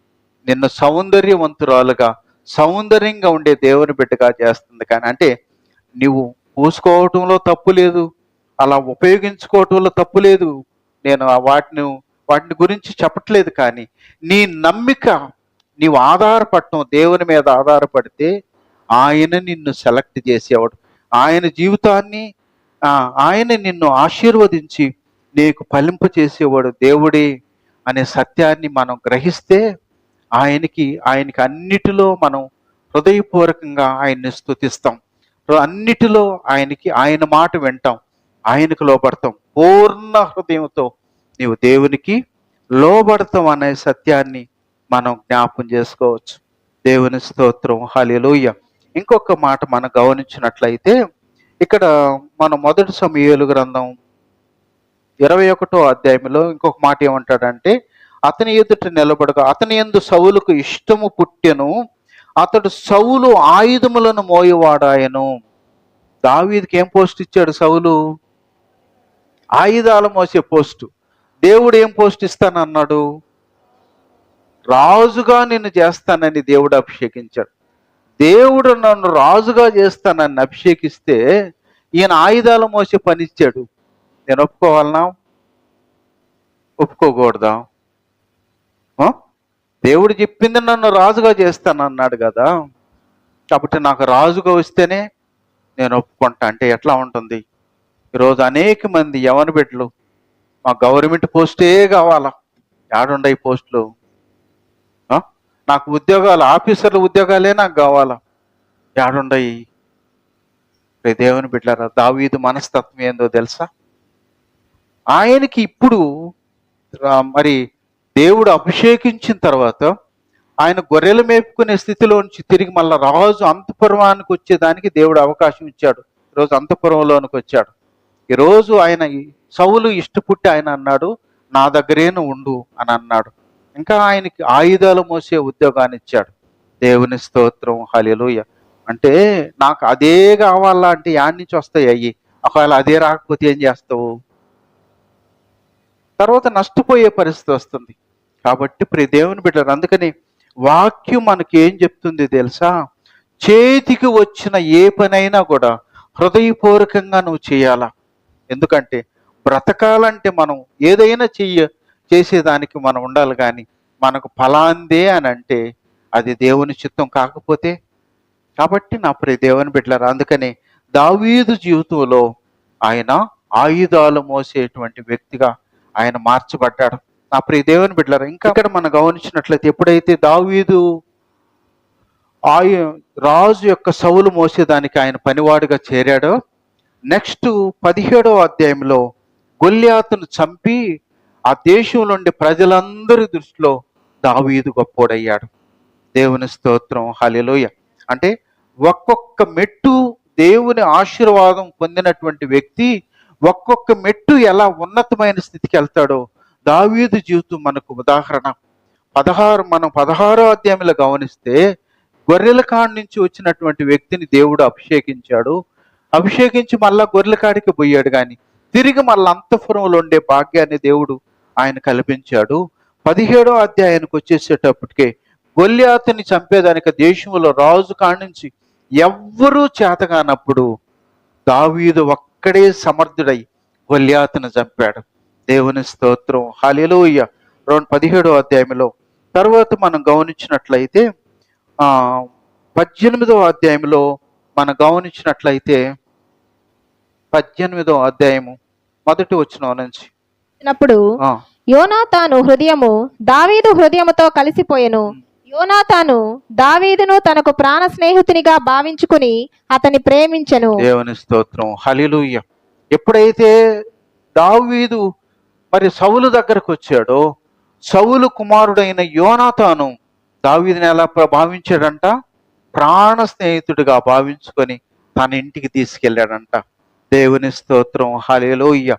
నిన్ను సౌందర్యవంతురాలుగా సౌందర్యంగా ఉండే దేవుని బిడ్డగా చేస్తుంది. కానీ అంటే నువ్వు పూసుకోవటంలో తప్పు లేదు, అలా ఉపయోగించుకోవటంలో తప్పు లేదు. నేను వాటిని గురించి చెప్పట్లేదు. కానీ నీ నమ్మిక, నీవు ఆధారపడటం దేవుని మీద ఆధారపడితే ఆయన నిన్ను సెలెక్ట్ చేసేవాడు. ఆయన జీవితాన్ని ఆయన నిన్ను ఆశీర్వదించి నీకు ఫలింప చేసేవాడు దేవుడే అనే సత్యాన్ని మనం గ్రహిస్తే ఆయనకి అన్నిటిలో మనం హృదయపూర్వకంగా ఆయన్ని స్తుతిస్తాం. అన్నిటిలో ఆయన మాట వింటాం, ఆయనకు లోబడతాం. పూర్ణ హృదయంతో నీవు దేవునికి లోబడతాం అనే సత్యాన్ని మనం జ్ఞాపం చేసుకోవచ్చు. దేవుని స్తోత్రం, హల్లెలూయా. ఇంకొక మాట మనం గమనించినట్లయితే ఇక్కడ మనం 1 సమూయేలు గ్రంథం 21వ అధ్యాయంలో ఇంకొక మాట ఏమంటాడంటే, అతని ఎదుట నిలబడగా అతని యందు సౌలుకు ఇష్టము పుట్టెను, అతడు సౌలు ఆయుధములను మోయవాడాయను. దావీదుకి ఏం పోస్ట్ ఇచ్చాడు సౌలు? ఆయుధాలు మోసే పోస్టు. దేవుడు ఏం పోస్ట్ ఇస్తానన్నాడు? రాజుగా నిన్ను చేస్తానని దేవుడు అభిషేకించాడు. దేవుడు నన్ను రాజుగా చేస్తానని అభిషేకిస్తే ఈయన ఆయుధాలు మోసే పని ఇచ్చాడు. నేను ఒప్పుకోవాలనా? ఒప్పుకోకూడదా? దేవుడు చెప్పింది నన్ను రాజుగా చేస్తానన్నాడు కదా, కాబట్టి నాకు రాజుగా వస్తేనే నేను ఒప్పుకుంటా అంటే ఎట్లా ఉంటుంది? ఈరోజు అనేక మంది యవన బిడ్డలు మా గవర్నమెంట్ పోస్టే కావాలా, ఏడుండయి పోస్టులు, నాకు ఉద్యోగాలు, ఆఫీసర్ల ఉద్యోగాలే నాకు కావాలా, ఏడుండయి? దేవుని బిడ్డలారా, దావీదు మనస్తత్వం ఏందో తెలుసా? ఆయనకి ఇప్పుడు మరి దేవుడు అభిషేకించిన తర్వాత ఆయన గొర్రెలు మేపుకునే స్థితిలోంచి తిరిగి మళ్ళీ రాజు అంతఃపురానికి వచ్చేదానికి దేవుడు అవకాశం ఇచ్చాడు. ఈరోజు అంతఃపురంలోనికి వచ్చాడు. ఈరోజు ఆయన సౌలు ఇష్టపుట్టి ఆయన అన్నాడు, నా దగ్గరేను ఉండు అని అన్నాడు. ఇంకా ఆయనకి ఆయుధాలు మోసే ఉద్యోగాన్ని ఇచ్చాడు. దేవుని స్తోత్రం, హల్లెలూయా. అంటే నాకు అదే కావాలా అంటే యాడ్ నుంచి వస్తాయి అయ్యి. ఒకవేళ అదే రాకపోతే ఏం చేస్తావు? తర్వాత నష్టపోయే పరిస్థితి వస్తుంది. కాబట్టి ప్రియ దేవుని బిడ్డలారా, అందుకని వాక్యం మనకి ఏం చెప్తుంది తెలుసా? చేతికి వచ్చిన ఏ పనైనా కూడా హృదయపూర్వకంగా నువ్వు చేయాలా. ఎందుకంటే బ్రతకాలంటే మనం ఏదైనా చేసేదానికి మనం ఉండాలి, కానీ మనకు ఫలాందే అని అంటే అది దేవుని చిత్తం కాకపోతే. కాబట్టి నా ప్రియ దేవుని బిడ్డలారా, అందుకని దావీదు జీవితంలో ఆయన ఆయుధాలు మోసేటువంటి వ్యక్తిగా ఆయన మార్చబడ్డాడు. నా ప్రియ దేవుని బిడ్డలారా, ఇంకా ఇక్కడ మనం గమనించినట్లయితే ఎప్పుడైతే దావీదు రాజు యొక్క సౌలు మోసేదానికి ఆయన పనివాడుగా చేరాడో, నెక్స్ట్ 17వ అధ్యాయంలో గొల్యాతును చంపి ఆ దేశంలో ఉండే ప్రజలందరి దృష్టిలో దావీదు గొప్పోడయ్యాడు. దేవుని స్తోత్రం, హల్లెలూయా. అంటే ఒక్కొక్క మెట్టు దేవుని ఆశీర్వాదం పొందినటువంటి వ్యక్తి ఒక్కొక్క మెట్టు ఎలా ఉన్నతమైన స్థితికి వెళ్తాడో దావీదు జీవితం మనకు ఉదాహరణ. 16వ అధ్యాయంలో గమనిస్తే గొర్రెల కాడి నుంచి వచ్చినటువంటి వ్యక్తిని దేవుడు అభిషేకించాడు. అభిషేకించి మళ్ళా గొర్రెల కాడికి పోయాడు, కానీ తిరిగి మళ్ళీ అంతఃపురంలో ఉండే భాగ్యాన్ని దేవుడు ఆయన కల్పించాడు. 17వ అధ్యాయానికి వచ్చేసేటప్పటికే గొల్యాతుని చంపేదానికి దేశంలో రాజు కాడి నుంచి ఎవ్వరూ చేతగానప్పుడు దావీదు ఒక్కడే సమర్థుడై గొల్యాతును చంపాడు. దేవుని స్తోత్రం, హల్లెలూయా. 17వ అధ్యాయంలో తర్వాత మనం గమనించినట్లయితే 18వ అధ్యాయంలో మనం గమనించినట్లయితే 18వ అధ్యాయము మొదటి వచనం నుంచి యోనాతాను హృదయము దావీదు హృదయముతో కలిసిపోయెను. యోనాతాను దావీదును తనకు ప్రాణ స్నేహితునిగా భావించుకుని అతని ప్రేమించెను. దేవుని స్తోత్రం, హల్లెలూయా. ఎప్పుడైతే దావీదు మరి సౌలు దగ్గరకు వచ్చాడో, సౌలు కుమారుడైన యోనాతాను దావీదుని ఎలా భావించాడంట? ప్రాణ స్నేహితుడిగా భావించుకొని తన ఇంటికి తీసుకెళ్ళాడంట. దేవుని స్తోత్రం, హల్లెలూయా.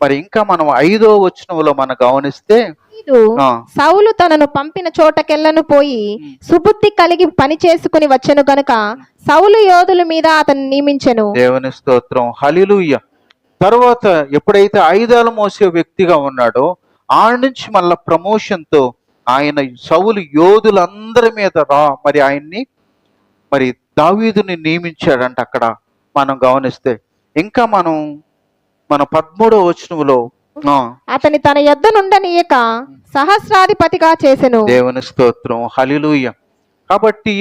మరి ఇంకా మనం 5వ వచనంలో మనం గమనిస్తే సౌలు తనను పంపిన చోటకెళ్ళను పోయి సుబుద్ధి కలిగి పని చేసుకుని వచ్చెను గనుక సౌలు యోధుల మీద అతను నియమించెను. దేవుని స్తోత్రం, హల్లెలూయా. తర్వాత ఎప్పుడైతే ఆయుధాలు మోసే వ్యక్తిగా ఉన్నాడో ఆ నుంచి మళ్ళా ప్రమోషన్తో ఆయన సౌలు యోధులందరి మీద మరి ఆయన్ని మరి దావీదుని నియమించాడంట. అక్కడ మనం గమనిస్తే ఇంకా మన 13వ వచనంలో అతని తన యొద్ద నుండనీయక సహస్రాధిపతిగా చేసెను. దేవుని స్తోత్రం, హల్లెలూయా. కాబట్టి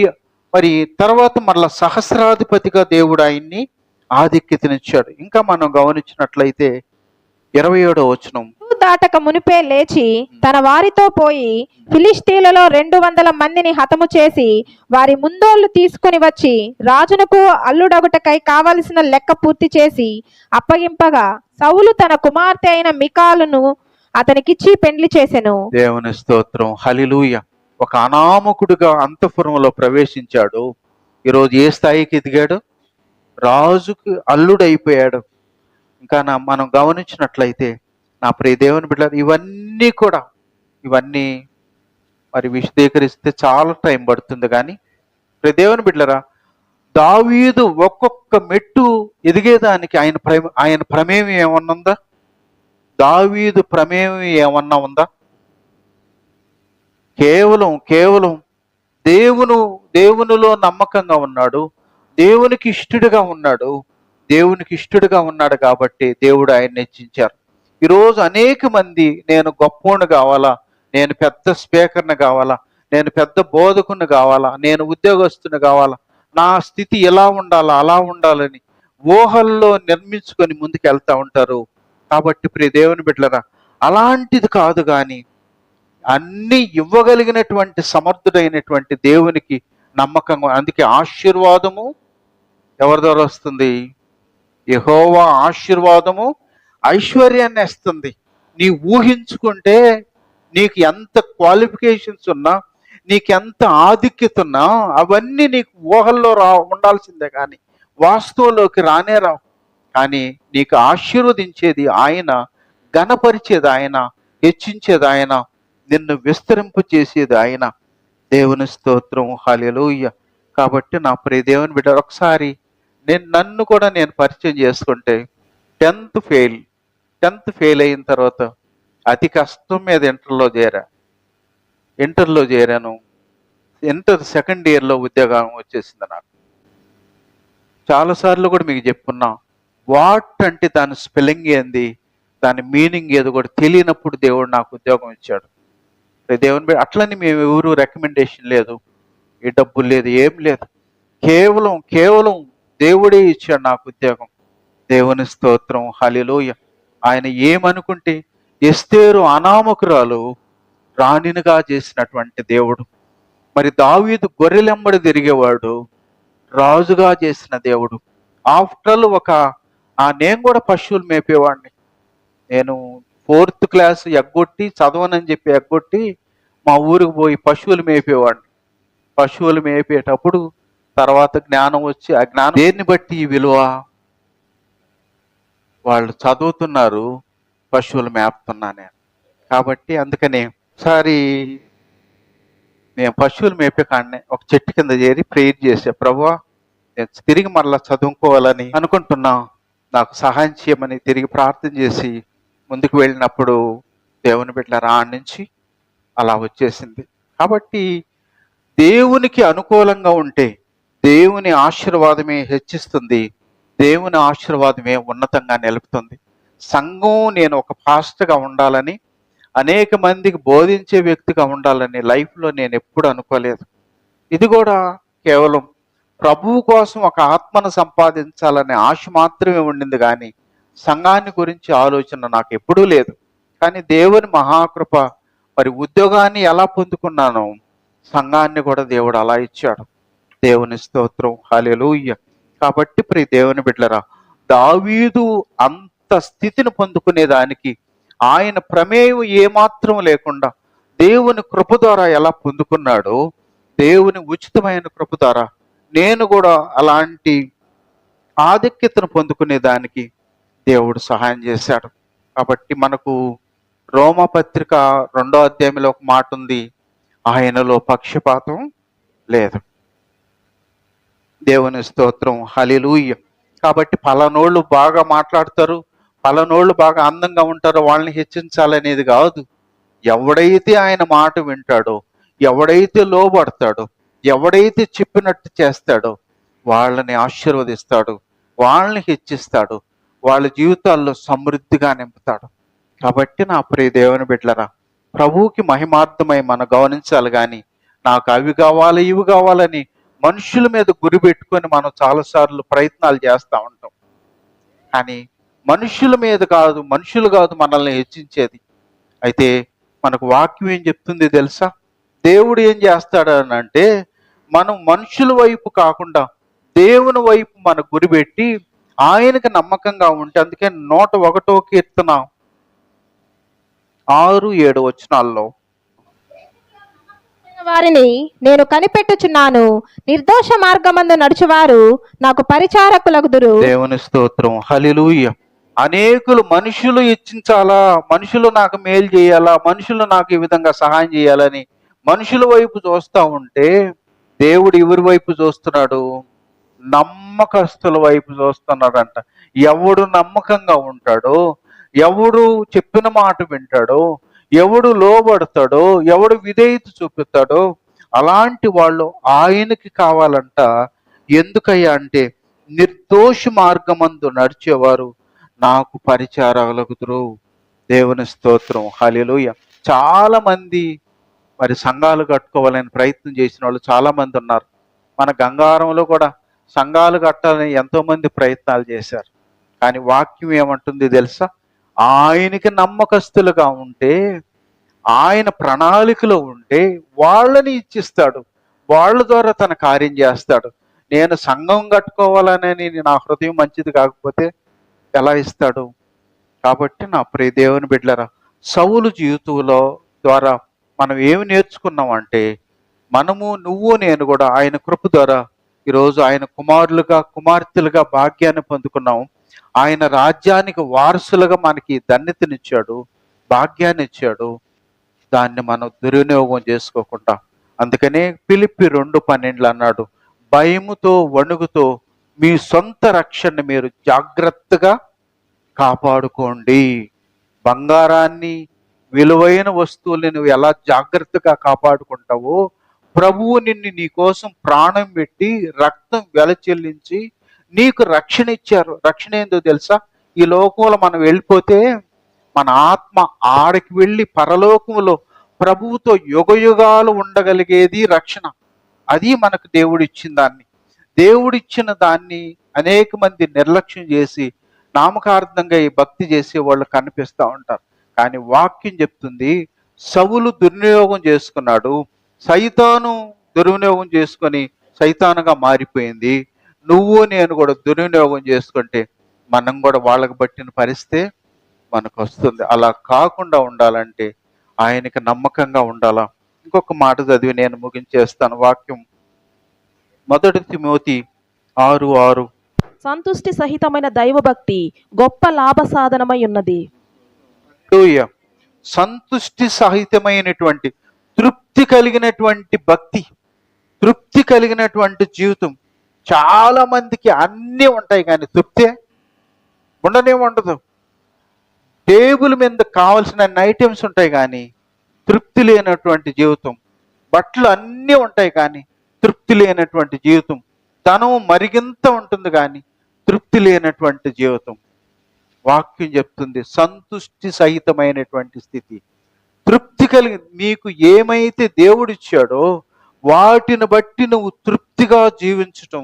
మరి తర్వాత మళ్ళా సహస్రాధిపతిగా దేవుడు ఆయన్ని ఆధిక్యతనిచ్చాడు. ఇంకా మనం గమనించినట్లయితే 27వ వచనం, దాటక మునిపే లేచి తన వారితో పోయి ఫిలిష్తీలలో 200 మందిని హతము చేసి వారి ముందోళ్లు తీసుకుని వచ్చి రాజునకు అల్లుడగుటకై కావలసిన లెక్క పూర్తి చేసి అప్పగింపగా సౌలు తన కుమార్తె అయిన మికాలును అతనికిచ్చి పెండ్లి చేసెను. దేవుని స్తోత్రం, హల్లెలూయా. ఒక అనామకుడుగా అంతఃపురంలో ప్రవేశించాడు. ఈరోజు ఏ స్థాయికి ఎదిగాడు? రాజుకు అల్లుడైపోయాడు. ఇంకా మనం గమనించినట్లయితే నా ప్రియ దేవుని బిడ్డ, ఇవన్నీ మరి విశదీకరిస్తే చాలా టైం పడుతుంది. కానీ ప్రియ దేవుని బిడ్డరా, దావీదు ఒక్కొక్క మెట్టు ఎదిగేదానికి ఆయన ప్రమేయం ఏమన్నా ఉందా? దావీదు ప్రమేయం ఏమన్నా ఉందా? కేవలం దేవునిలో నమ్మకంగా ఉన్నాడు, దేవునికి ఇష్టడుగా ఉన్నాడు కాబట్టి దేవుడు ఆయన్ని హెచ్చించారు. ఈరోజు అనేక మంది నేను గొప్పోని కావాలా, నేను పెద్ద స్పీకర్ని కావాలా, నేను పెద్ద బోధకుని కావాలా, నేను ఉద్యోగస్తుని కావాలా, నా స్థితి ఎలా ఉండాలా అలా ఉండాలని ఊహల్లో నిర్మించుకొని ముందుకు వెళ్తా ఉంటారు. కాబట్టి ప్రియ దేవుని బిడ్డలారా, అలాంటిది కాదు, కానీ అన్ని ఇవ్వగలిగినటువంటి సమర్థుడైనటువంటి దేవునికి నమ్మకంగా. అందుకే ఆశీర్వాదము ఎవరి ద్వారా వస్తుంది? యెహోవా ఆశీర్వాదము ఐశ్వర్యాన్ని ఇస్తుంది. నీ ఊహించుకుంటే నీకు ఎంత క్వాలిఫికేషన్స్ ఉన్నా, నీకు ఎంత ఆధిక్యత ఉన్నా అవన్నీ నీకు ఊహల్లో ఉండాల్సిందే, కానీ వాస్తవంలోకి రానే రావు. కానీ నీకు ఆశీర్వదించేది ఆయన, ఘనపరిచేది ఆయన, హెచ్చించేది ఆయన, నిన్ను విస్తరింపు చేసేది ఆయన. దేవుని స్తోత్రం, హల్లెలూయా. కాబట్టి నా ప్రియ దేవుని బిడ్డ, ఒకసారి నన్ను కూడా నేను పరిచయం చేసుకుంటే, 10th ఫెయిల్ అయిన తర్వాత అతి కష్టం మీద ఇంటర్లో చేరాను. ఇంటర్ సెకండ్ ఇయర్లో ఉద్యోగం వచ్చేసింది నాకు. చాలాసార్లు కూడా మీకు చెప్పుకున్నా, వాట్ అంటే దాని స్పెల్లింగ్ ఏంది, దాని మీనింగ్ ఏదో కూడా తెలియనప్పుడు దేవుడు నాకు ఉద్యోగం ఇచ్చాడు. దేవుని అట్లని మేము ఎవరు రికమెండేషన్ లేదు, ఏ డబ్బులు లేదు, ఏం లేదు. కేవలం దేవుడే ఇచ్చాడు నాకు ఉద్యోగం. దేవుని స్తోత్రం, హల్లెలూయా. ఆయన ఏమనుకుంటే ఎస్తేరు అనామకురాలు రాణినిగా చేసినటువంటి దేవుడు. మరి దావీదు గొర్రెలెంబడి తిరిగేవాడు, రాజుగా చేసిన దేవుడు. ఆఫ్టర్ నేను కూడా పశువులు మేపేవాడిని. నేను 4th క్లాస్ ఎగ్గొట్టి, చదవనని చెప్పి ఎగ్గొట్టి మా ఊరికి పోయి పశువులు మేపేవాడిని. పశువులు మేపేటప్పుడు తర్వాత జ్ఞానం వచ్చి, ఆ జ్ఞానం దేన్ని బట్టి ఈ విలువ, వాళ్ళు చదువుతున్నారు, పశువులు మేపుతున్నా నేను. కాబట్టి అందుకని ఒకసారి నేను పశువులు మేపే కాడనే ఒక చెట్టు కింద చేరి ప్రేయర్ చేసే, ప్రభువా నేను తిరిగి మరలా చదువుకోవాలని అనుకుంటున్నా, నాకు సహాయం చేయమని తిరిగి ప్రార్థన చేసి ముందుకు వెళ్ళినప్పుడు దేవుని బిడ్డలారా ఆడ నుంచి అలా వచ్చేసింది. కాబట్టి దేవునికి అనుకూలంగా ఉంటే దేవుని ఆశీర్వాదమే హెచ్చిస్తుంది, దేవుని ఆశీర్వాదమే ఉన్నతంగా నిలుపుతుంది. సంఘం నేను ఒక పాస్టర్గా ఉండాలని, అనేక మందికి బోధించే వ్యక్తిగా ఉండాలని లైఫ్లో నేను ఎప్పుడు అనుకోలేదు. ఇది కూడా కేవలం ప్రభువు కోసం ఒక ఆత్మను సంపాదించాలనే ఆశ మాత్రమే ఉండింది, కానీ సంఘాన్ని గురించి ఆలోచన నాకు ఎప్పుడూ లేదు. కానీ దేవుని మహాకృప, మరి ఉద్యోగాన్ని ఎలా పొందుకున్నానో సంఘాన్ని కూడా దేవుడు అలా ఇచ్చాడు. దేవుని స్తోత్రం, హల్లెలూయా. కాబట్టి ప్రియ దేవుని బిడ్డలారా, దావీదు అంత స్థితిని పొందుకునేదానికి ఆయన ప్రమేయం ఏమాత్రం లేకుండా దేవుని కృప ద్వారా ఎలా పొందుకున్నాడో, దేవుని ఉచితమైన కృప ద్వారా నేను కూడా అలాంటి ఆధిక్యతను పొందుకునేదానికి దేవుడు సహాయం చేశాడు. కాబట్టి మనకు రోమపత్రిక 2వ అధ్యాయంలో ఒక మాట ఉంది, ఆయనలో పక్షపాతం లేదు. దేవుని స్తోత్రం, హల్లెలూయా. కాబట్టి పలానోళ్ళు బాగా మాట్లాడతారు, పలానోళ్ళు బాగా అందంగా ఉంటారో వాళ్ళని హెచ్చించాలనేది కాదు. ఎవడైతే ఆయన మాట వింటాడో, ఎవడైతే లోబడతాడో, ఎవడైతే చెప్పినట్టు చేస్తాడో వాళ్ళని ఆశీర్వదిస్తాడు, వాళ్ళని హెచ్చిస్తాడు, వాళ్ళ జీవితాల్లో సమృద్ధిగా నింపుతాడు. కాబట్టి నా ప్రియ దేవుని బిడ్డలారా, ప్రభువుకి మహిమార్థమై మనం గమనించాలి. కానీ నాకు అవి కావాలి, ఇవి కావాలని మనుషుల మీద గురి పెట్టుకొని మనం చాలాసార్లు ప్రయత్నాలు చేస్తూ ఉంటాం. కానీ మనుషుల మీద కాదు, మనుషులు కాదు మనల్ని హెచ్చించేది. అయితే మనకు వాక్యం ఏం చెప్తుంది తెలుసా? దేవుడు ఏం చేస్తాడని అంటే, మనం మనుషుల వైపు కాకుండా దేవుని వైపు మన గురిపెట్టి ఆయనకు నమ్మకంగా ఉంటే, అందుకే 101వ కీర్తన 6-7 వచనాల్లో, వారిని నేను కనిపెట్టుచున్నాను, నిర్దోష మార్గమందు నడుచువారు నాకు పరిచారకులగుదురు. దేవుని స్తోత్రం, హల్లెలూయా. అనేకులు మనుషులు ఇచ్చించాలా, మనుషులు నాకు మేలు చేయాలా, మనుషులు నాకు ఈ విధంగా సహాయం చేయాలని మనుషుల వైపు చూస్తూ ఉంటే, దేవుడు ఎవరి వైపు చూస్తున్నాడు? నమ్మకస్తుల వైపు చూస్తున్నాడంట. ఎవడు నమ్మకంగా ఉంటాడో, ఎవడు చెప్పిన మాట వింటాడో, ఎవడు లోబడతాడో, ఎవడు విధేయత చూపుతాడో అలాంటి వాళ్ళు ఆయనకి కావాలంట. ఎందుకయ్యా అంటే, నిర్దోష మార్గమందు నడిచేవారు నాకు పరిచారకులగుదురు. దేవుని స్తోత్రం, హల్లెలూయా. చాలా మంది మరి సంఘాలు కట్టుకోవాలని ప్రయత్నం చేసిన వాళ్ళు చాలా మంది ఉన్నారు. మన గంగారంలో కూడా సంఘాలు కట్టాలని ఎంతో మంది ప్రయత్నాలు చేశారు. కానీ వాక్యం ఏమంటుంది తెలుసా? ఆయనకి నమ్మకస్తులుగా ఉంటే, ఆయన ప్రణాళికలో ఉంటే వాళ్ళని ఇచ్చిస్తాడు, వాళ్ళ ద్వారా తన కార్యం చేస్తాడు. నేను సంఘం కట్టుకోవాలని నా హృదయం మంచిది కాకపోతే ఎలా ఇస్తాడు? కాబట్టి నా ప్రియ దేవుని బిడ్డలారా, సౌలు జీవితంలో ద్వారా మనం ఏమి నేర్చుకున్నామంటే, నువ్వు నేను కూడా ఆయన కృప ద్వారా ఈరోజు ఆయన కుమారులుగా, కుమార్తెలుగా భాగ్యాన్ని పొందుకున్నాం. ఆయన రాజ్యానికి వారసులుగా మనకి ధన్యతనిచ్చాడు, భాగ్యాన్ని ఇచ్చాడు. దాన్ని మనం దుర్వినియోగం చేసుకోకుండా, అందుకనే ఫిలిప్పి 2:12 అన్నాడు, భయముతో వణుకుతో మీ సొంత రక్షణని మీరు జాగ్రత్తగా కాపాడుకోండి. బంగారాన్ని, విలువైన వస్తువుల్ని నువ్వు ఎలా జాగ్రత్తగా కాపాడుకుంటావో, ప్రభువు నిన్ను నీ కోసం ప్రాణం పెట్టి రక్తం వెల చెల్లించి నీకు రక్షణ ఇచ్చారు. రక్షణ ఏందో తెలుసా? ఈ లోకంలో మనం వెళ్ళిపోతే మన ఆత్మ ఆడికి వెళ్ళి పరలోకములో ప్రభువుతో యుగయుగాలు ఉండగలిగేది రక్షణ. అది మనకు దేవుడిచ్చిన దాన్ని. దేవుడిచ్చిన దాన్ని అనేక మంది నిర్లక్ష్యం చేసి నామకార్థంగా ఈ భక్తి చేసే వాళ్ళు కనిపిస్తూ ఉంటారు. కానీ వాక్యం చెప్తుంది, సౌలు దుర్వినియోగం చేసుకున్నాడు, సైతాను దుర్వినియోగం చేసుకొని సైతానుగా మారిపోయింది. నువ్వు నేను కూడా దుర్వినియోగం చేసుకుంటే మనం కూడా వాళ్ళకి పట్టిన పరిస్థితి మనకు వస్తుంది. అలా కాకుండా ఉండాలంటే ఆయనకి నమ్మకంగా ఉండాలా. ఇంకొక మాట చదివి నేను ముగించేస్తాను. వాక్యం 1 తిమోతి 6:6. సంతుష్టి సహితమైన దైవభక్తి గొప్ప లాభ సాధనమై ఉన్నది. హల్లెలూయా. సంతుష్టి సహితమైనటువంటి, తృప్తి కలిగినటువంటి భక్తి, తృప్తి కలిగినటువంటి జీవితం. చాలా మందికి అన్నీ ఉంటాయి కానీ తృప్తే ఉండనే ఉండదు. టేబుల్ మీద కావాల్సిన అన్ని ఐటమ్స్ ఉంటాయి కానీ తృప్తి లేనటువంటి జీవితం. బట్టలు అన్నీ ఉంటాయి కానీ తృప్తి లేనటువంటి జీవితం. ధనం మరిగింత ఉంటుంది కానీ తృప్తి లేనటువంటి జీవితం. వాక్యం చెప్తుంది సంతుష్టి సహితమైనటువంటి స్థితి, తృప్తి కలిగి, నీకు ఏమైతే దేవుడిచ్చాడో వాటిని బట్టి నువ్వు తృప్తిగా జీవించటం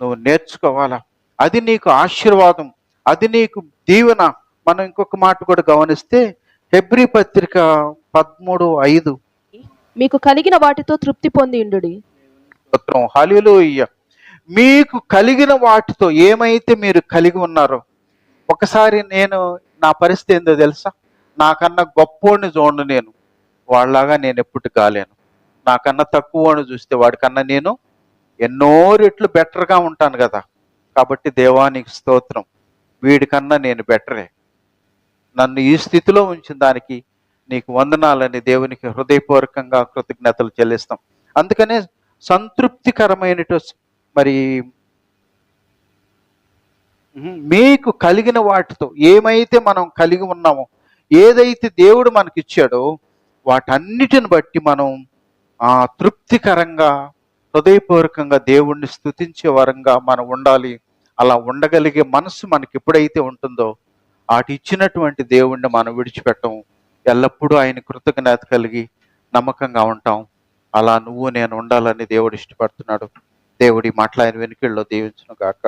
నువ్వు నేర్చుకోవాలా. అది నీకు ఆశీర్వాదం, అది నీకు దీవెన. మనం ఇంకొక మాట కూడా గమనిస్తే హెబ్రీ పత్రిక 13:5. మీకు కలిగిన వాటితో తృప్తి పొంది ఉండుడి. హల్లెలూయా. మీకు కలిగిన వాటితో ఏమైతే మీరు కలిగి ఉన్నారో, ఒకసారి నేను నా పరిస్థితి ఏందో తెలుసా? నాకన్నా గొప్పోడిని చూడండి, నేను వాళ్ళలాగా నేను ఎప్పుడు కాలేను. నాకన్నా తక్కువని చూస్తే వాడికన్నా నేను ఎన్నో రెట్లు బెటర్గా ఉంటాను కదా. కాబట్టి దేవానికి స్తోత్రం, వీడికన్నా నేను బెటరే. నన్ను ఈ స్థితిలో ఉంచిన దానికి నీకు వందనాలని దేవునికి హృదయపూర్వకంగా కృతజ్ఞతలు చెల్లిస్తాం. అందుకనే సంతృప్తికరమైన మరి మీకు కలిగిన వాటితో ఏమైతే మనం కలిగి ఉన్నామో, ఏదైతే దేవుడు మనకిచ్చాడో వాటన్నిటిని బట్టి మనం తృప్తికరంగా హృదయపూర్వకంగా దేవుణ్ణి స్తుతించే వరంగా మనం ఉండాలి. అలా ఉండగలిగే మనసు మనకి ఎప్పుడైతే ఉంటుందో వాటి ఇచ్చినటువంటి దేవుణ్ణి మనం విడిచిపెట్టం. ఎల్లప్పుడూ ఆయన కృతజ్ఞత కలిగి నమ్మకంగా ఉంటాం. అలా నువ్వు నేను ఉండాలని దేవుడు ఇష్టపడుతున్నాడు. దేవుడి మాటలు ఆయన వెనుకల్లో దీవించును గాక.